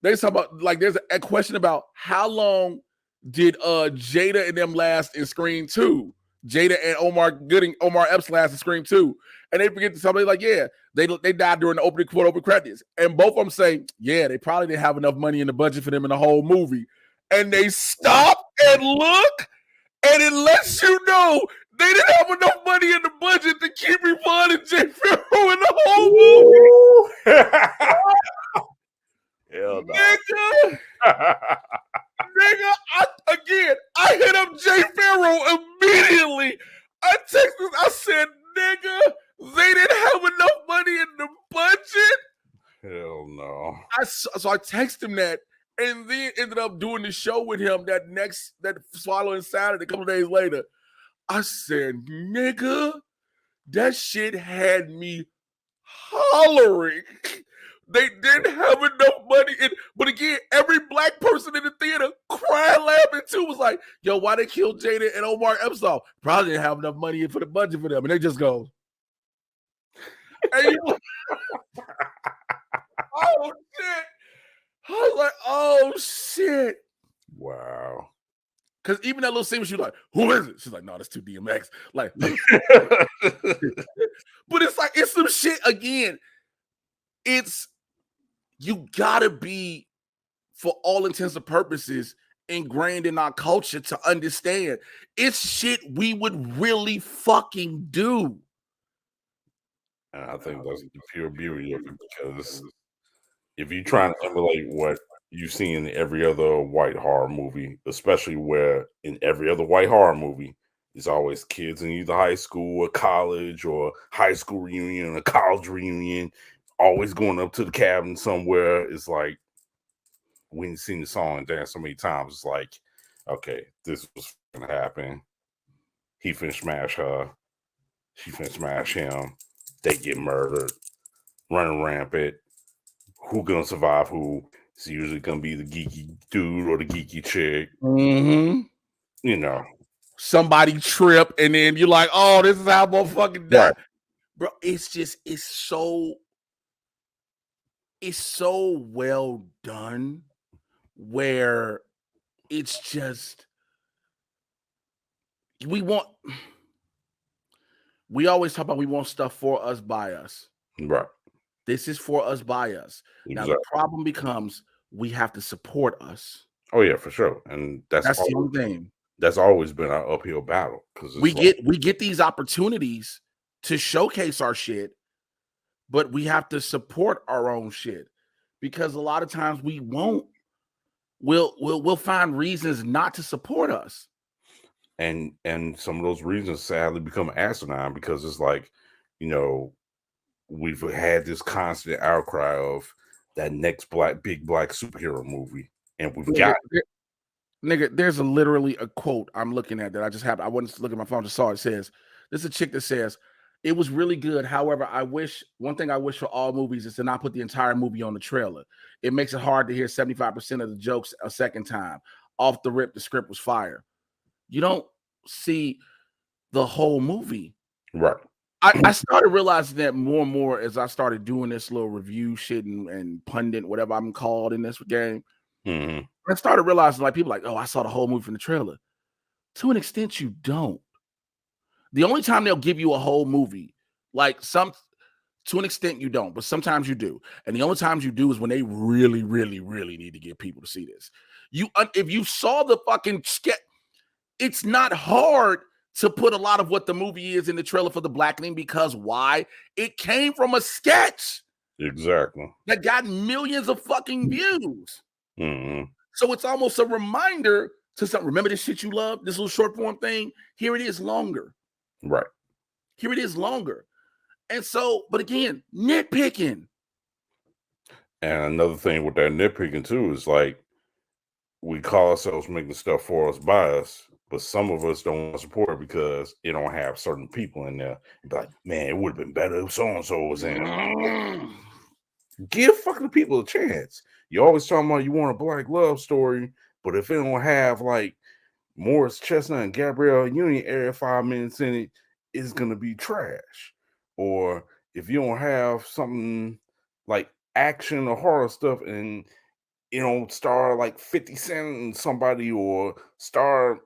there's a question about how long did Jada and them last in Scream 2? Jada and Omar Epps last in Scream 2. And they forget to somebody like, yeah, they died during the opening credits. And both of them say, yeah, they probably didn't have enough money in the budget for them in the whole movie. And they stop and look, and it lets you know they didn't have enough money in the budget to keep Yvonne and Jay Farrow in the whole movie. Hell no. Nigga, Again, I hit up Jay Farrow immediately. I texted, I said, nigga, they didn't have enough money in the budget. Hell no. So I texted him that, and then ended up doing the show with him that following Saturday, a couple of days later. I said, nigga, that shit had me hollering. They didn't have enough money. But again, every black person in the theater crying, laughing too, was like, yo, why they killed Jada and Omar Epps? Probably didn't have enough money for the budget for them. And they just go, hey, oh, shit. I was like, oh, shit. Wow. Because even that little scene, she was like, who is it? She's like, no, that's 2 DMX. Like, but it's like, it's some shit again. It's, you gotta be, for all intents and purposes, ingrained in our culture to understand it's shit we would really fucking do. And I think that's the pure beauty of it, because if you're trying to emulate what you see in every other white horror movie, especially where in every other white horror movie, there's always kids in either high school or college or high school reunion or college reunion, always going up to the cabin somewhere. It's like, when you've seen the song and dance so many times, it's like, okay, this was gonna happen. He finna smash her. She finna smash him. They get murdered, running rampant. Who gonna survive who? It's usually gonna be the geeky dude or the geeky chick. Mm-hmm. You know, somebody trip, and then you're like, oh, this is how motherfucking die. Right. Bro, it's so well done, where it's just, we always talk about we want stuff for us, by us. Right. This is for us, by us. Exactly. Now the problem becomes we have to support us. Oh yeah, for sure. And that's the only thing. That's always been our uphill battle, because we get these opportunities to showcase our shit, but we have to support our own shit, because a lot of times we won't. We'll find reasons not to support us. And some of those reasons sadly become asinine, because it's like, you know, we've had this constant outcry of that next big black superhero movie, and we've got nigga, there's literally a quote I'm looking at that I just happened. I wasn't looking at my phone, just saw it. It says, there's a chick that says, it was really good. However, one thing I wish for all movies is to not put the entire movie on the trailer. It makes it hard to hear 75% of the jokes a second time. Off the rip, the script was fire. You don't see the whole movie. Right. I started realizing that more and more as I started doing this little review shit and pundit, whatever I'm called in this game. Mm-hmm. I started realizing, like, people like, oh, I saw the whole movie from the trailer. To an extent, you don't. The only time they'll give you a whole movie, to an extent you don't, but sometimes you do. And the only times you do is when they really, really, really need to get people to see this. If you saw the fucking sketch, it's not hard to put a lot of what the movie is in the trailer for The Blackening, because why? It came from a sketch. Exactly. That got millions of fucking views. Mm-hmm. So it's almost a reminder to something. Remember this shit you love, this little short form thing? Here it is longer. Right. Here it is longer. And so, but again, nitpicking. And another thing with that nitpicking too is, like, we call ourselves making stuff for us, by us, but some of us don't want to support it because it don't have certain people in there. Be like, man, it would have been better if so-and-so was in. Give fucking people a chance. You always talking about you want a black love story, but if it don't have like Morris Chestnut and Gabrielle Union every 5 minutes in it, it's gonna be trash. Or if you don't have something like action or horror stuff and you know, star like 50 Cent and somebody, or star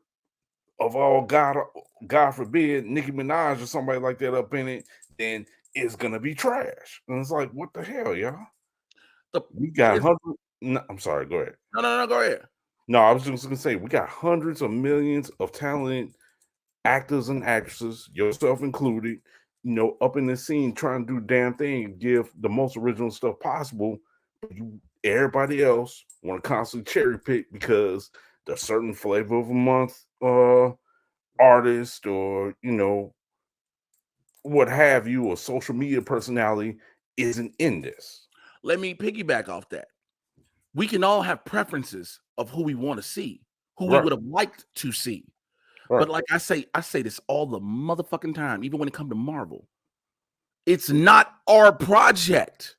of all God forbid, Nicki Minaj or somebody like that up in it, then it's gonna be trash. And it's like, what the hell, y'all? We got hundreds. No, I'm sorry, go ahead. No, go ahead. No, I was just gonna say we got hundreds of millions of talented actors and actresses, yourself included, you know, up in the scene trying to do damn thing, give the most original stuff possible. Everybody else want to constantly cherry pick because a certain flavor of a month artist or what have you, or social media personality isn't in this. Let me piggyback off that. We can all have preferences of who we want to see, who we Right. would have liked to see. Right. But like I say this all the motherfucking time, even when it comes to Marvel. It's not our project.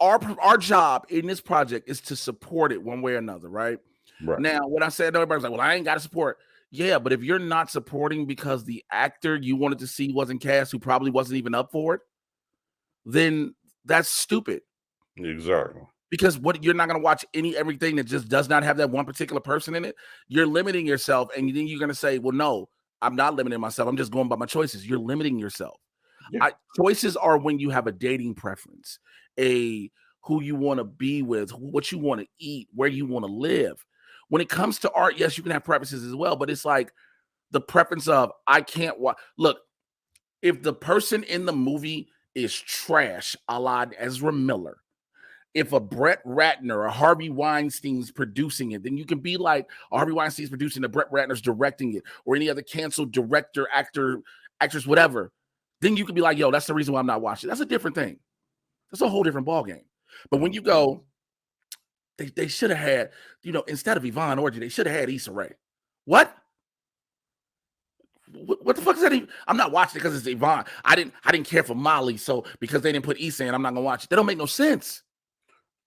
Our job in this project is to support it one way or another, right? Right. Now, when I said everybody's like, well, I ain't got to support. Yeah, but if you're not supporting because the actor you wanted to see wasn't cast, who probably wasn't even up for it, then that's stupid. Exactly. Because what you're not going to watch everything that just does not have that one particular person in it. You're limiting yourself, and then you're going to say, well, no, I'm not limiting myself. I'm just going by my choices. You're limiting yourself. Yeah. Choices are when you have a dating preference, who you want to be with, what you want to eat, where you want to live. When it comes to art, yes, you can have preferences as well, but it's like the preference of I can't watch. Look, if the person in the movie is trash, a la Ezra Miller, if a Brett Ratner or Harvey Weinstein's producing it, then you can be like, Harvey Weinstein's producing it, Brett Ratner's directing it, or any other canceled director, actor, actress, whatever. Then you can be like, yo, that's the reason why I'm not watching. That's a different thing. That's a whole different ballgame. But when you go, they should have had, instead of Yvonne Orji, they should have had Issa Rae. What the fuck is that even? I'm not watching it because it's Yvonne. I didn't care for Molly, so because they didn't put Issa in, I'm not gonna watch it. That don't make no sense.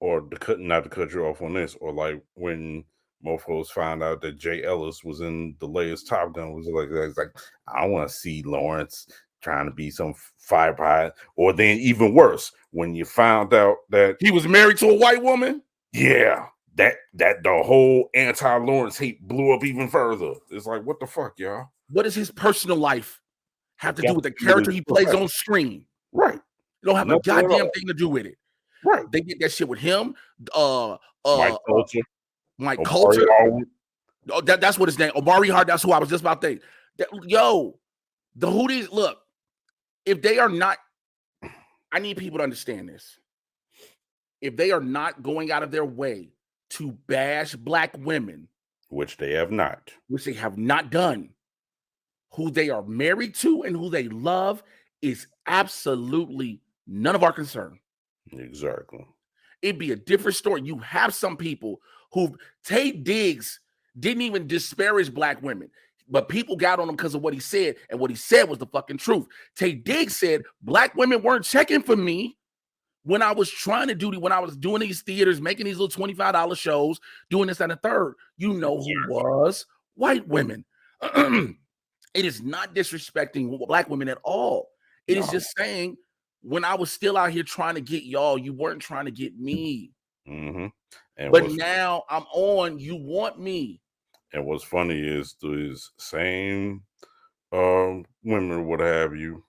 Or not to cut you off on this, or like when mofos found out that Jay Ellis was in the latest Top Gun, was like I don't want to see Lawrence trying to be some fire pilot. Or then even worse, when you found out that he was married to a white woman. Yeah, that the whole anti-Lawrence hate blew up even further. It's like, what the fuck, y'all? What does his personal life have to do with the character he plays on screen? Right. It don't have a goddamn thing to do with it. Right. They get that shit with him. Mike Coulter. Oh, that's what his name. Omari Hart. That's who I was just about to think. The Hooties. Look, if they are not, I need people to understand this. If they are not going out of their way to bash black women, which they have not done, who they are married to and who they love is absolutely none of our concern. Exactly. It'd be a different story. You have some people who Tate Diggs didn't even disparage black women, but people got on him because of what he said, and what he said was the fucking truth. Tate Diggs said black women weren't checking for me when I was when I was doing these theaters, making these little $25 shows, doing this and the third. You know who was? White women. It is not disrespecting black women at all. It is just saying, when I was still out here trying to get y'all, you weren't trying to get me. Mm-hmm. But now I'm on, you want me. And what's funny is these same women, what have you,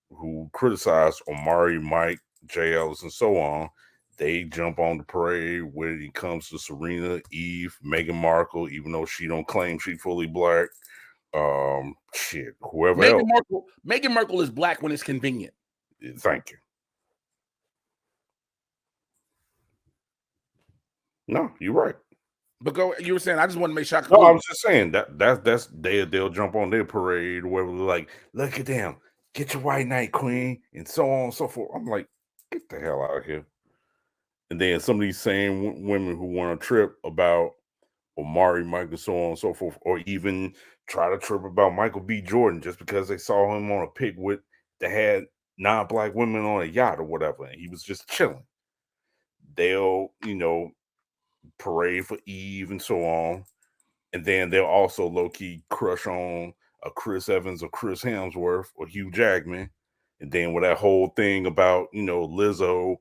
who criticize Omari, Mike, Jay Ellis, and so on, they jump on the parade when it comes to Serena, Eve, Meghan Markle, even though she don't claim she fully black. Whoever else. Meghan Markle is black when it's convenient. Thank you. No, you're right. But you were saying, I just want to make sure. No, I was just saying that's they'll jump on their parade where we're like, look at them, get your white knight queen, and so on and so forth. I'm like, get the hell out of here. And then some of these same women who want to trip about Omari, Mike, and so on and so forth, or even try to trip about Michael B. Jordan just because they saw him on a pic that had non-black women on a yacht or whatever, and he was just chilling. They'll, parade for Eve and so on, and then they'll also low-key crush on a Chris Evans or Chris Hemsworth or Hugh Jackman, and then with that whole thing about Lizzo,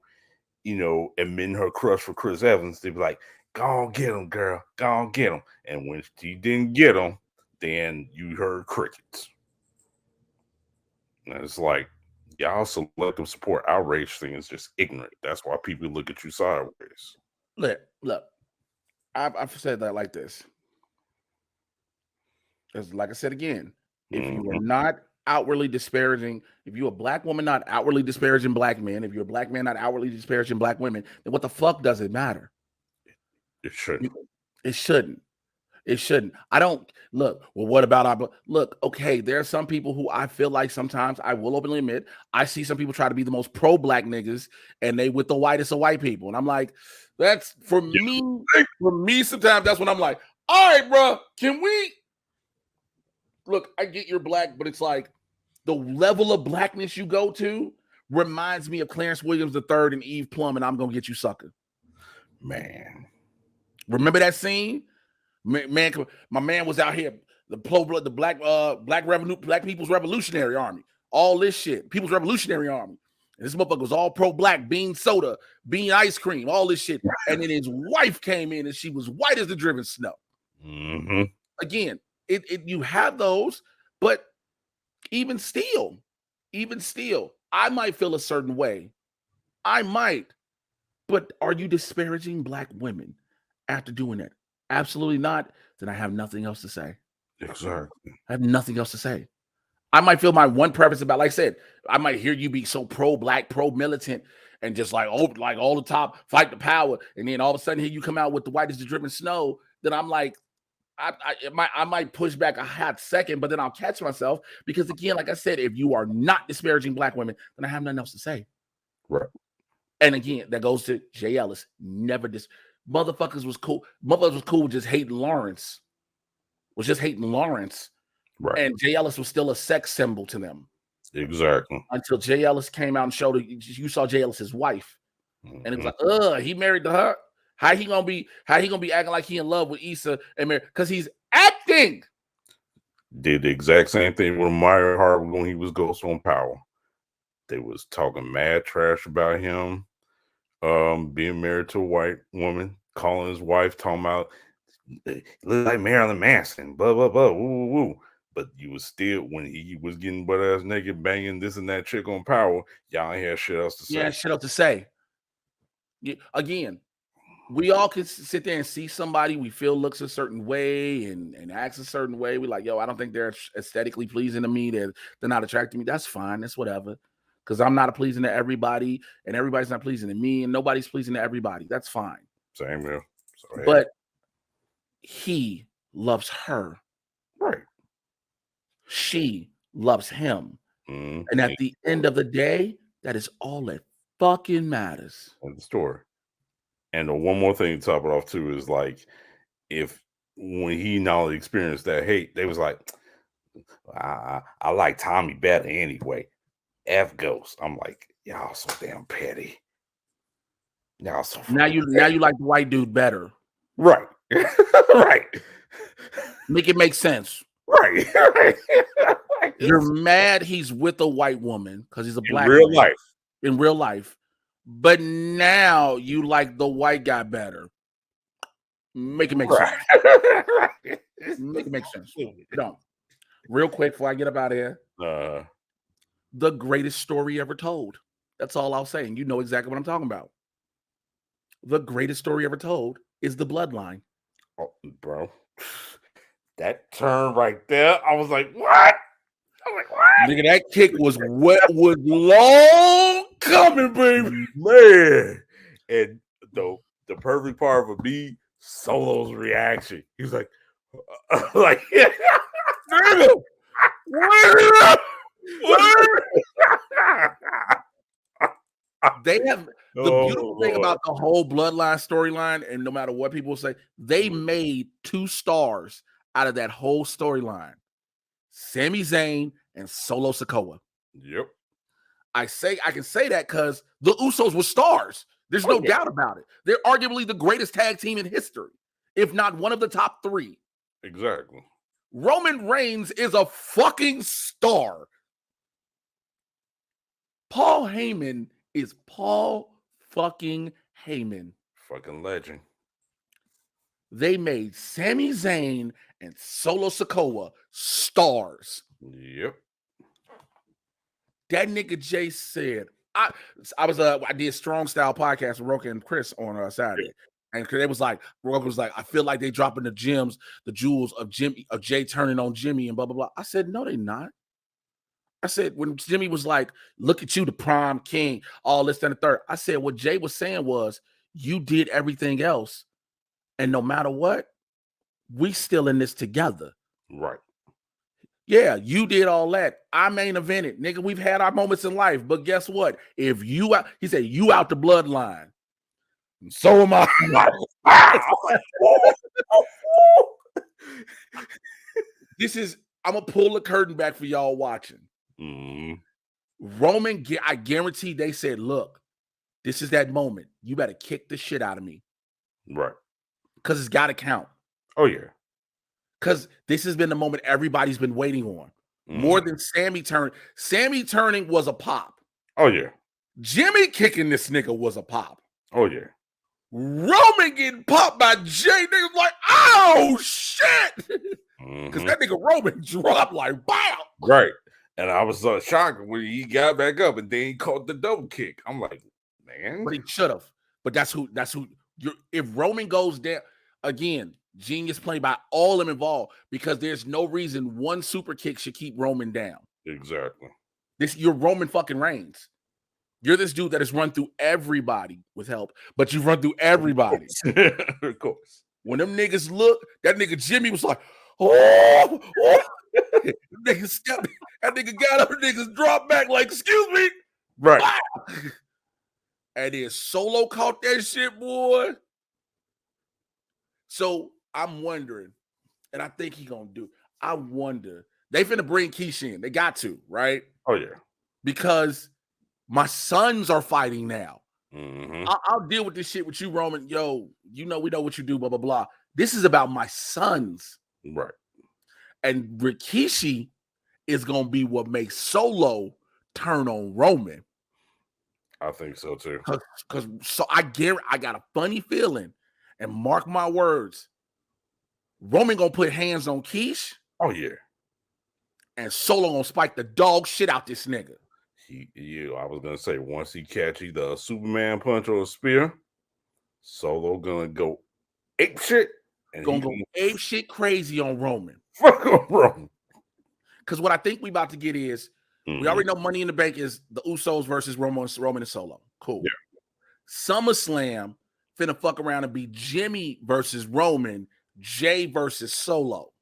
admitting her crush for Chris Evans, they'd be like, go on get him, girl, go on get him. And when she didn't get him, then you heard crickets. And it's like, y'all selective support outrage thing is just ignorant. That's why people look at you sideways. Look, I've said that like this. Because like I said again, if you are not outwardly disparaging, if you're a black woman not outwardly disparaging black men, if you're a black man not outwardly disparaging black women, then what the fuck does it matter? It shouldn't. It shouldn't. It shouldn't. I don't look. Well, what about look? Okay, there are some people who I feel like sometimes I will openly admit I see some people try to be the most pro-black niggas, and they with the whitest of white people, and I'm like, that's for me. For me, sometimes that's when I'm like, all right, bro, can we look? I get you're black, but it's like the level of blackness you go to reminds me of Clarence Williams III and Eve Plum, and I'm gonna get you sucker. Man, remember that scene? Man, my man was out here, the black People's Revolutionary Army, all this shit, People's Revolutionary Army. And this motherfucker was all pro-black, bean soda, bean ice cream, all this shit. And then his wife came in and she was white as the driven snow. Mm-hmm. Again, you have those, but even still, I might feel a certain way. I might, but are you disparaging black women after doing that? Absolutely not. Then I have nothing else to say. Exactly. I have nothing else to say. I might feel my one preference about, like I said, I might hear you be so pro-black, pro-militant, and just like all the top, fight the power, and then all of a sudden here you come out with the white as the driven snow. Then I'm like, I might push back a hot second, but then I'll catch myself because again, like I said, if you are not disparaging black women, then I have nothing else to say. Right. And again, that goes to Jay Ellis. Never motherfuckers was cool. Motherfuckers was cool with just hating Lawrence. Right. And Jay Ellis was still a sex symbol to them. Exactly. Until Jay Ellis came out and showed it. You saw Jay Ellis's wife. Mm-hmm. And it was like, he married to her. How he gonna be acting like he in love with Issa and Mary? Because he's acting. Did the exact same thing with Maya Hart when he was Ghost on Power. They was talking mad trash about him being married to a white woman, calling his wife, talking about look like Marilyn Manson, blah blah blah, woo woo woo. But you was still, when he was getting butt ass naked, banging this and that chick on Power, y'all ain't had shit else to say. Yeah, shit else to say. Again, we all can sit there and see somebody we feel looks a certain way and acts a certain way. We like, yo, I don't think they're aesthetically pleasing to me. They're not attracting me. That's fine. That's whatever. Because I'm not pleasing to everybody, and everybody's not pleasing to me, and nobody's pleasing to everybody. That's fine. Same here. But he loves her. Right. She loves him. Mm-hmm. And at the end of the day, that is all that fucking matters. In the story. And the one more thing to top it off too is like, if when he not only experienced that hate, they was like, I like Tommy better anyway. F Ghost. I'm like, y'all so damn petty. Y'all so now you like the white dude better. Right. Right. Make it make sense. Right. You're mad he's with a white woman because he's a black man. In real life. But now you like the white guy better. Make it make sense. Make it make sense. Don't. Real quick before I get up out of here. The greatest story ever told. That's all I'll say. And you know exactly what I'm talking about. The greatest story ever told is The Bloodline. Oh, bro. That turn right there, I was like, what? Nigga, that kick was long coming, baby. Man. And the perfect part would be Solo's reaction. He was like, nigga, they have the beautiful thing about the whole Bloodline storyline, and no matter what people say, they made 2 stars out of that whole storyline. Sami Zayn and Solo Sikoa. Yep. I can say that because the Usos were stars. There's no doubt about it. They're arguably the greatest tag team in history, if not one of the top 3. Exactly. Roman Reigns is a fucking star. Paul Heyman is Paul fucking Heyman. Fucking legend. They made Sami Zayn and Solo Sikoa stars. Yep. That nigga Jay said, I did Strong Style podcast with Roka and Chris on Saturday. And it was like, Roka was like, I feel like they dropping the jewels of Jay turning on Jimmy and blah, blah, blah. I said, no, they not. I said, when Jimmy was like, look at you, the prime king, all this and the third. I said, what Jay was saying was, you did everything else. And no matter what, we still in this together. Right. Yeah, you did all that. I main evented. Nigga, we've had our moments in life. But guess what? If you out, he said, you out the bloodline. So am I. This is, I'm going to pull the curtain back for y'all watching. Roman, I guarantee they said, look, this is that moment. You better kick the shit out of me. Right. Because it's got to count. Oh, yeah. Because this has been the moment everybody's been waiting on. More than Sammy turning. Sammy turning was a pop. Oh, yeah. Jimmy kicking this nigga was a pop. Oh, yeah. Roman getting popped by Jay. Niggas like, oh, shit. Because that nigga Roman dropped like, wow. Right. And I was shocked when he got back up and then he caught the double kick. I'm like, man. But he should have. But that's who if Roman goes down, again, genius play by all of them involved, because there's no reason one super kick should keep Roman down. Exactly. You're Roman fucking Reigns. You're this dude that has run through everybody with help, but you've run through everybody. Of course. When them niggas look, that nigga Jimmy was like, oh. That nigga got up, niggas dropped back like, excuse me. Right. And then Solo caught that shit, boy. So I'm wondering, and I think he gonna do. I wonder, they finna bring Keisha in. They got to, right? Oh, yeah. Because my sons are fighting now. Mm-hmm. I'll deal with this shit with you, Roman. Yo, we know what you do, blah, blah, blah. This is about my sons. Right. And Rikishi is going to be what makes Solo turn on Roman. I think so, too. Because I got a funny feeling, and mark my words, Roman going to put hands on Keish. Oh, yeah. And Solo going to spike the dog shit out this nigga. I was going to say, once he catch either a Superman punch or a spear, Solo going to go ape shit. And going to go ape shit crazy on Roman. Fuck on Roman. Because what I think we about to get is, we already know Money in the Bank is the Usos versus Roman and Solo. Cool. Yeah. SummerSlam finna fuck around and be Jimmy versus Roman, Jay versus Solo.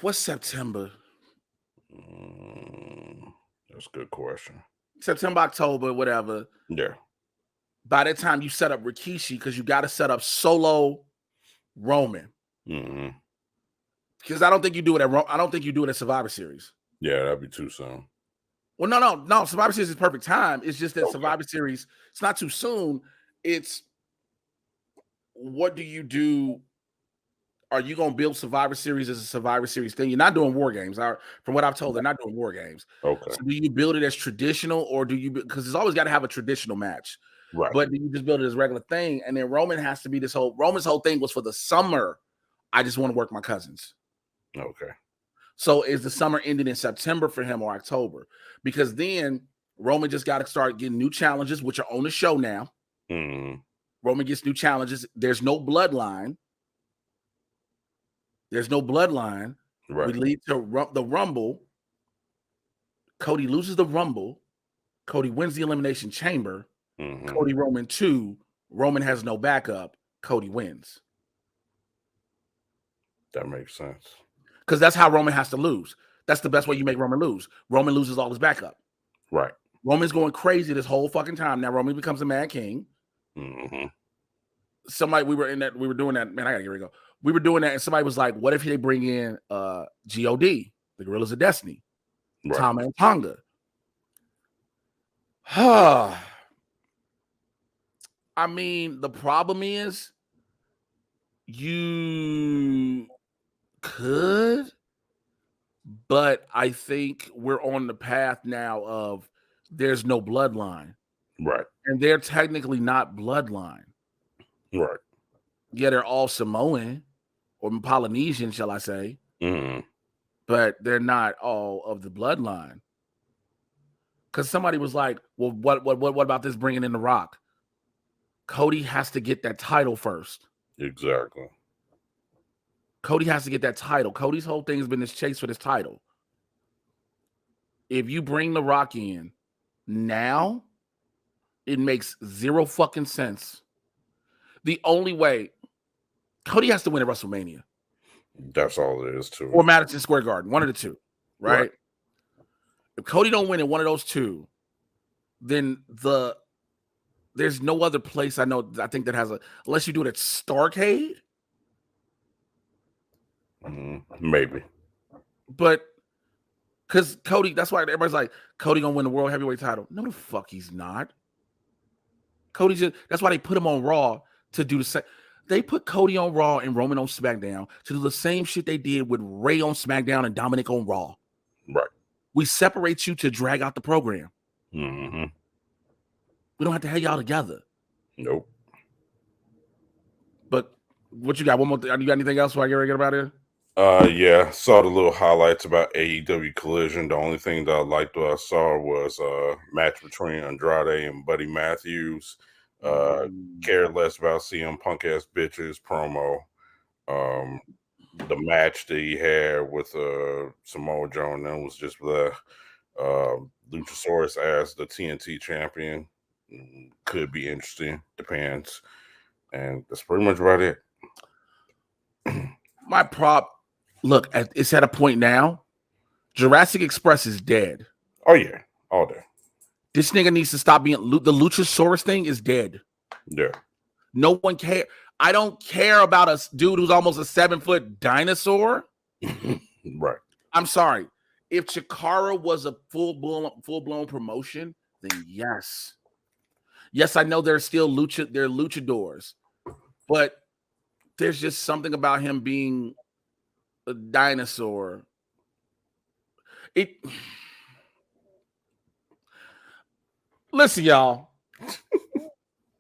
What's September? That's a good question. September, October, whatever. Yeah. By that time, you set up Rikishi, because you got to set up Solo, Roman. Because I don't think you do it at Survivor Series. Yeah, that'd be too soon. Well, no. Survivor Series is perfect time. It's just that Survivor Series, it's not too soon. It's, what do you do? Are you going to build Survivor Series as a Survivor Series thing? You're not doing War Games. From what I've told, they're not doing War Games. Okay. So do you build it as traditional, or do you, because it's always got to have a traditional match. Right. But do you just build it as a regular thing? And then Roman has to be Roman's whole thing was for the summer. I just want to work my cousins. Okay. So is the summer ending in September for him or October? Because then Roman just got to start getting new challenges, which are on the show now. Roman gets new challenges. There's no bloodline. Right. We lead to the Rumble. Cody loses the Rumble. Cody wins the Elimination Chamber. Cody Roman 2. Roman has no backup. Cody wins. That makes sense. Because that's how Roman has to lose. That's the best way you make Roman lose. Roman loses all his backup. Right. Roman's going crazy this whole fucking time. Now Roman becomes a Mad King. Somebody, we were doing that. Man, I gotta get ready to go. We were doing that, and somebody was like, what if they bring in G.O.D., the Gorillas of Destiny, Tama and Tonga? I mean, the problem is you could, but I think we're on the path now of there's no bloodline. Right. And they're technically not bloodline. Right. Yeah, they're all Samoan or Polynesian, shall I say. But they're not all of the bloodline. Because somebody was like, well, what about this bringing in The Rock? Cody has to get that title first. Exactly. Cody has to get that title. Cody's whole thing has been this chase for this title. If you bring The Rock in now, it makes zero fucking sense The only way Cody has to win at WrestleMania. That's all it is, too. Or Madison Square Garden, one of the two, right? If Cody don't win in one of those two, then there's no other place I think that has unless you do it at Starrcade. Maybe. But because Cody, that's why everybody's like, Cody gonna win the World Heavyweight title. No, the fuck he's not. That's why they put him on Raw to do the same. They put Cody on Raw and Roman on SmackDown to do the same shit they did with Ray on SmackDown and Dominic on Raw. Right. We separate you to drag out the program. Mm-hmm. We don't have to have y'all together. Nope. But what you got? One more thing? You got anything else before I get ready to get about here? Yeah, saw the little highlights about AEW Collision. The only thing that I liked what I saw was a match between Andrade and Buddy Matthews. Cared less about CM Punk ass bitches promo. The match that he had with Samoa Joe and then was just the Luchasaurus as the TNT champion. Could be interesting. Depends. And that's pretty much about it. My prop, look, it's at a point now. Jurassic Express is dead. Oh, yeah. All day. This nigga needs to stop being the Luchasaurus thing is dead. Yeah. No one cares. I don't care about a dude who's almost a 7-foot dinosaur. Right. I'm sorry. If Chikara was a full-blown promotion, then yes. Yes, I know they're still they're luchadors, but there's just something about him being a dinosaur. Listen, y'all.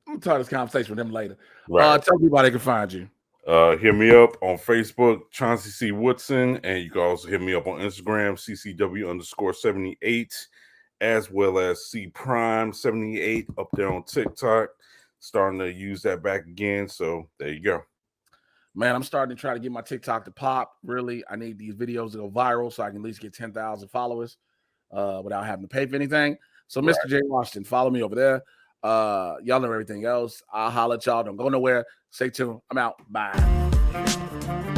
I'm tired of this conversation with him later. Right. Tell people how they can find you. Hit me up on Facebook, Chauncey C. Woodson, and you can also hit me up on Instagram, CCW_78, as well as C Prime 78 up there on TikTok. Starting to use that back again, so there you go. Man, I'm starting to try to get my TikTok to pop. Really, I need these videos to go viral so I can at least get 10,000 followers without having to pay for anything. So, Mr. J. Washington, follow me over there. Y'all know everything else. I'll holler at y'all. Don't go nowhere. Stay tuned. I'm out. Bye.